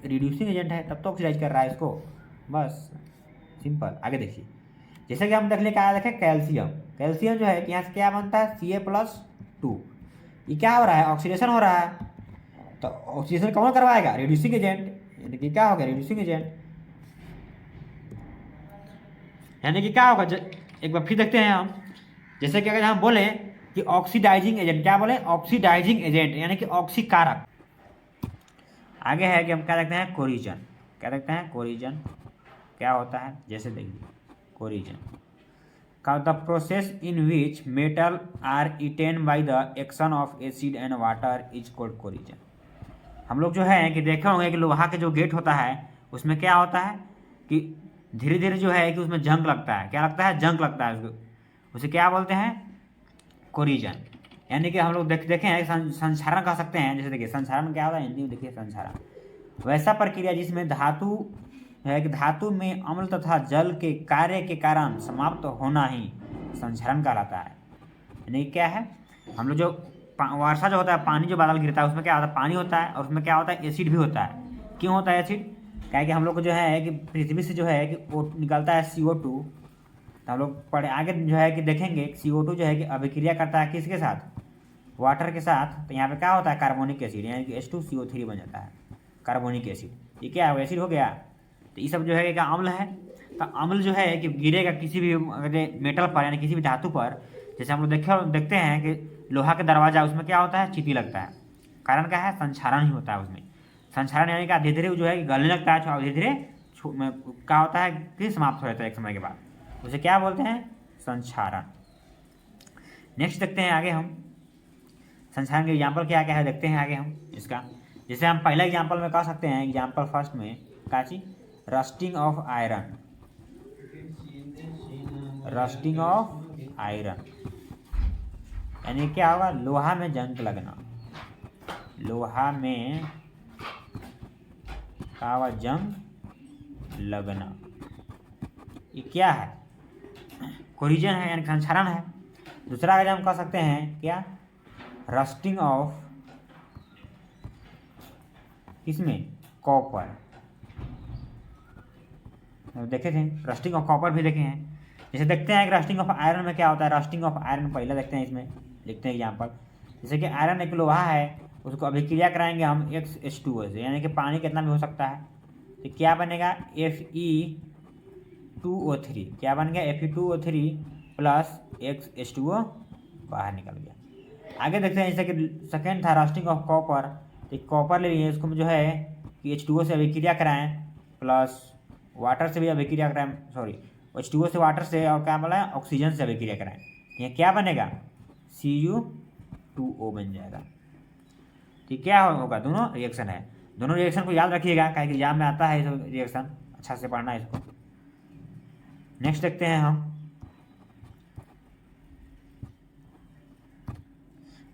रिड्यूसिंग एजेंट है, तब तो ऑक्सीडाइज कर रहा है इसको, बस सिंपल। आगे देखिए, जैसे कि हम देख ले क्या देखें, कैल्शियम। कैल्शियम जो है कि यहाँ से क्या बनता है? Ca+2। ये क्या हो रहा है? ऑक्सीडेशन हो रहा है, तो ऑक्सीडेशन कौन करवाएगा? Reducing agent. यानी कि क्या होगा? Reducing agent. यानी कि क्या होगा? एक बार फिर देखते हैं हम, जैसे कि अगर हम बोले कि ऑक्सीडाइजिंग एजेंट, क्या बोले? ऑक्सीडाइजिंग एजेंट, यानी कि क्या होता है, जैसे देखिए कोरिजन का the process in which metal are eaten by the action of acid and water is called corrosion. हम लोग जो है कि देखे होंगे कि लोहा के जो गेट होता है उसमें क्या होता है कि धीरे धीरे जो है कि उसमें जंग लगता है, क्या लगता है, जंग लगता है उसको, उसे क्या बोलते हैं, कोरिजन। यानी कि हम लोग देखे हैं संक्षारण कह सकते हैं। जैसे देखिए संक्षारण क्या होता है हिंदी में, देखिए संक्षारण वैसा प्रक्रिया जिसमें धातु है कि धातु में अम्ल तथा जल के कार्य के कारण समाप्त होना ही संक्षारण कहलाता है। यानी क्या है, हम लोग जो वर्षा जो होता है, पानी जो बादल गिरता है उसमें क्या होता है, पानी होता है और उसमें क्या होता है, एसिड भी होता है। क्यों होता है एसिड, क्या कि हम लोग को जो है कि पृथ्वी से जो है कि वो निकलता है CO2, तो हम लोग पढ़े आगे जो है कि देखेंगे CO2 जो है कि अभिक्रिया करता है किसके साथ, वाटर के साथ, तो यहाँ पे क्या होता है, कार्बोनिक एसिड, यानी कि H2CO3 बन जाता है, कार्बोनिक एसिड। ये क्या है, एसिड हो गया। तो ये सब जो है कि अम्ल है। तो अम्ल जो है कि गिरेगा किसी भी मेटल पर, यानी किसी भी धातु पर। जैसे हम लोग देखते हैं कि लोहा के दरवाजा, उसमें क्या होता है, चीटी लगता है। कारण क्या है, संक्षारण ही होता है उसमें। संक्षारण यानी कि धीरे धीरे जो है कि गलने लगता है, धीरे धीरे क्या होता है कि समाप्त हो जाता है एक समय के बाद, उसे क्या बोलते हैं, संक्षारण। नेक्स्ट देखते हैं आगे हम संक्षारण के एग्जाम्पल क्या क्या है, देखते हैं आगे हम इसका। जैसे हम पहला एग्जाम्पल में कह सकते हैं, एग्जाम्पल फर्स्ट में काची, rusting of iron, rusting of iron यानी क्या होगा, लोहा में जंग लगना, लोहा में क्या होगा, जंग लगना। ये क्या है, कोरिजन है, यानी संक्षारण है। दूसरा अगर हम कह सकते हैं क्या, रस्टिंग ऑफ, इसमें कॉपर देखे थे, रस्टिंग ऑफ कॉपर भी देखे हैं। जैसे देखते हैं कि रस्टिंग ऑफ आयरन में क्या होता है, रस्टिंग ऑफ आयरन पहले देखते हैं, इसमें लिखते हैं एग्जाम्पल। जैसे कि आयरन एक लोहा है, उसको अभिक्रिया कराएंगे हम X2O से, यानी कि पानी कितना भी हो सकता है, तो क्या बनेगा, Fe2O3, क्या बन गया, Fe2O3 प्लस H2O बाहर निकल गया। आगे देखते हैं जैसे कि सेकेंड था रस्टिंग ऑफ कॉपर, तो कॉपर ले लिए, इसको जो है कि H2O से अभिक्रिया कराएं प्लस वाटर से भी अभिक्रिया कराएं, सॉरी H2O से वाटर से, और क्या बोला है, ऑक्सीजन से अभिक्रिया कराएं, ये क्या बनेगा, Cu2O बन जाएगा। ठीक, क्या होगा, दोनों रिएक्शन है। दोनों रिएक्शन को याद रखिएगा, क्या कि एग्जाम में आता है ये रिएक्शन, अच्छा से पढ़ना है इसको। नेक्स्ट देखते हैं हम,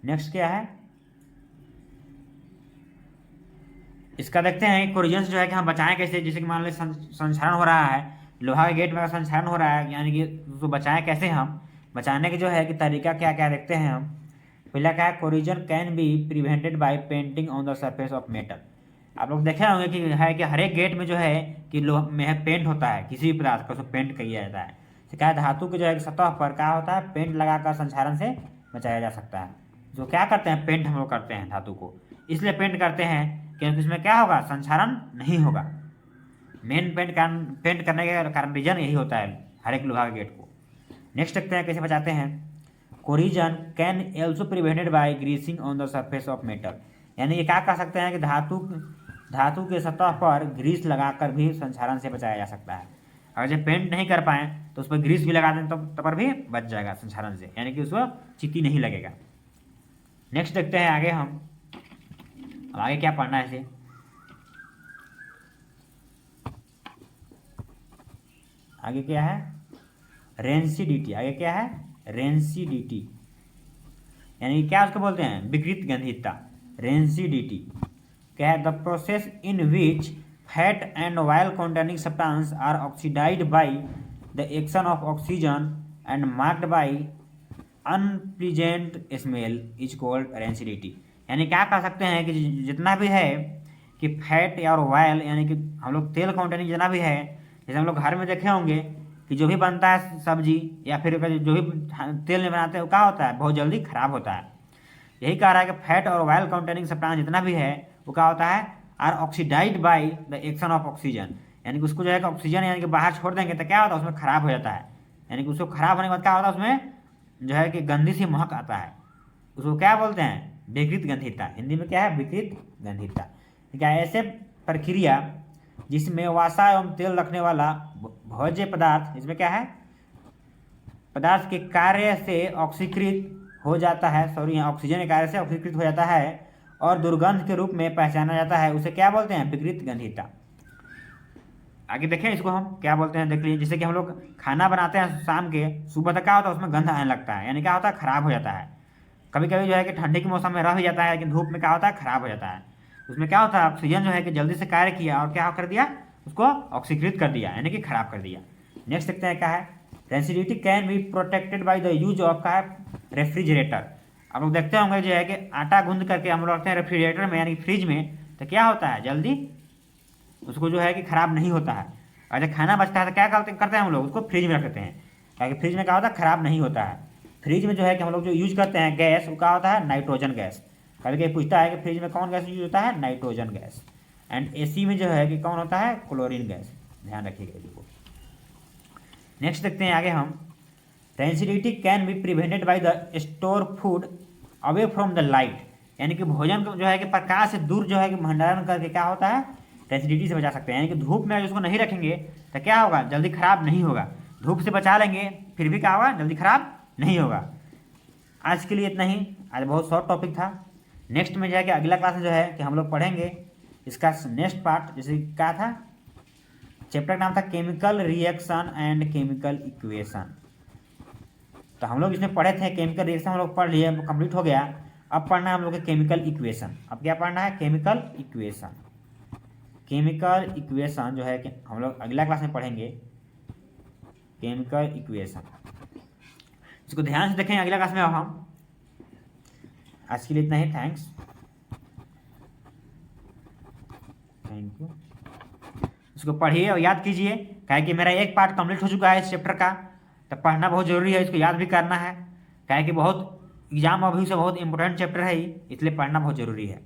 नेक्स्ट क्या है, इसका देखते हैं कोरिजन से जो है कि हम बचाएं कैसे। जैसे कि मान लीजिए संक्षारण हो रहा है, लोहा के गेट में संक्षारण हो रहा है, यानी कि उसको बचाएं कैसे हम, बचाने के जो है कि तरीका क्या क्या देखते हैं हम। पहला क्या है, corrosion can be prevented by painting on the surface of metal. आप लोग देखे होंगे कि है कि हर एक गेट में जो है कि लोहा में पेंट होता है, किसी भी पदार्थ का उसको पेंट किया जाता है। तो क्या है, धातु के जो है सतह पर क्या होता है, पेंट लगाकर संक्षारण से बचाया जा सकता है। जो क्या करते हैं, पेंट हम लोग करते हैं धातु को, इसलिए पेंट करते हैं क्योंकि इसमें क्या होगा, संक्षारण नहीं होगा। मेन पेंट करने का कारण रीजन यही होता है हर एक लोहा के गेट को। नेक्स्ट देखते हैं कैसे बचाते हैं, corrosion can also prevented by greasing on the surface of metal. यानी ये क्या कह सकते हैं कि धातु के सतह पर ग्रीस लगाकर भी संक्षारण से बचाया जा सकता है। अगर जब पेंट नहीं कर पाए तो उस पर ग्रीस भी लगा दें तब पर भी बच जाएगा संक्षारण से, यानी कि उसको चित्ती नहीं लगेगा। नेक्स्ट देखते हैं आगे हम, अब आगे क्या पढ़ना है इसे, आगे क्या है, रेंसिडिटी। आगे क्या है, रेंसिडिटी यानी क्या उसको बोलते हैं, विकृत गंधितता। रेंसिडिटी क्या है, the process in which fat and oil containing substance are oxidised by the action of oxygen and marked by unpleasant smell is called rancidity. यानी क्या कह सकते हैं कि जितना भी है कि फैट और ऑयल, यानी कि हम लोग तेल कंटेनिंग जितना भी है, जैसे हम लोग घर में देखे होंगे कि जो भी बनता है सब्जी या फिर जो भी तेल में बनाते हैं वो क्या होता है, बहुत जल्दी खराब होता है। यही कह रहा है कि फैट और ऑयल कंटेनिंग सब्सटेंस जितना भी है वो क्या होता है, are oxidised by the action of oxygen. यानी कि उसको जो है ऑक्सीजन यानी कि बाहर छोड़ देंगे तो क्या होता है, उसमें खराब हो जाता है। यानी कि उसको खराब होने के बाद क्या होता है, उसमें जो है कि गंदी सी महक आता है। उसको क्या बोलते हैं, विकृत गंधिता। हिंदी में क्या है, विकृत गंधिता। क्या ऐसे प्रक्रिया जिसमें वसा एवं तेल रखने वाला भोज्य पदार्थ, इसमें क्या है, पदार्थ के कार्य से ऑक्सीकृत हो जाता है, सॉरी यहाँ ऑक्सीजन के कार्य से ऑक्सीकृत हो जाता है और दुर्गंध के रूप में पहचाना जाता है, उसे क्या बोलते हैं, विकृत गंधिता। आगे देखें इसको हम क्या बोलते हैं, देख लीजिए। जैसे कि हम लोग खाना बनाते हैं शाम के, सुबह तक क्या होता है उसमें गंध आने लगता है, यानी क्या होता है, खराब हो जाता है। कभी कभी जो है कि ठंडी के मौसम में रह भी जाता है, लेकिन धूप में क्या होता है, खराब हो जाता है। उसमें क्या होता है, ऑक्सीजन जो है कि जल्दी से कार्य किया और क्या कर दिया, उसको ऑक्सीकृत कर दिया, यानी कि खराब कर दिया। नेक्स्ट देखते हैं क्या है, rancidity can be protected by the use of का है रेफ्रिजरेटर। आप लोग देखते होंगे जो है कि आटा गूंद करके हम लोग रखते हैं रेफ्रिजरेटर में, यानी फ्रिज में, तो क्या होता है, जल्दी उसको जो है कि खराब नहीं होता है। और जब खाना बचता है तो क्या करते हैं हम लोग, उसको फ्रिज में रख देते हैं, ताकि फ्रिज में क्या होता है, खराब नहीं होता है। फ्रिज में जो है कि हम लोग जो यूज करते हैं गैस, वो क्या होता है, नाइट्रोजन गैस। कभी कभी पूछता है कि फ्रिज में कौन गैस यूज होता है, नाइट्रोजन गैस। एंड एसी में जो है कि कौन होता है, क्लोरीन गैस। ध्यान रखिएगा इसको। नेक्स्ट देखते हैं आगे हम, rancidity can be prevented by the store food away from the light, यानी कि भोजन को जो है कि प्रकाश से दूर जो है कि भंडारण करके क्या होता है, रेसिडिटी से बचा सकते हैं। यानी कि धूप में उसको नहीं रखेंगे तो क्या होगा, जल्दी खराब नहीं होगा। धूप से बचा लेंगे फिर भी क्या होगा, जल्दी खराब नहीं होगा। आज के लिए इतना ही, आज बहुत शॉर्ट टॉपिक था। नेक्स्ट में जो है कि अगला क्लास में जो है कि हम लोग पढ़ेंगे इसका नेक्स्ट पार्ट, जैसे क्या था, चैप्टर का नाम था chemical reaction and chemical equation. तो हम लोग इसमें पढ़े थे केमिकल रिएक्शन, हम लोग पढ़ लिए, कंप्लीट हो गया। अब पढ़ना है हम लोग के केमिकल इक्वेशन। अब क्या पढ़ना है, केमिकल इक्वेशन। केमिकल इक्वेशन जो है कि हम लोग अगला क्लास में पढ़ेंगे, केमिकल इक्वेशन। इसको ध्यान से देखें अगला क्लास में। अब हम आज के लिए इतना ही, थैंक यू। इसको पढ़िए और याद कीजिए, काहे कि मेरा एक पार्ट कंप्लीट हो चुका है इस चैप्टर का, तो पढ़ना बहुत जरूरी है, इसको याद भी करना है, काहे कि बहुत एग्जाम अभी से बहुत इंपॉर्टेंट चैप्टर है, इसलिए पढ़ना बहुत जरूरी है।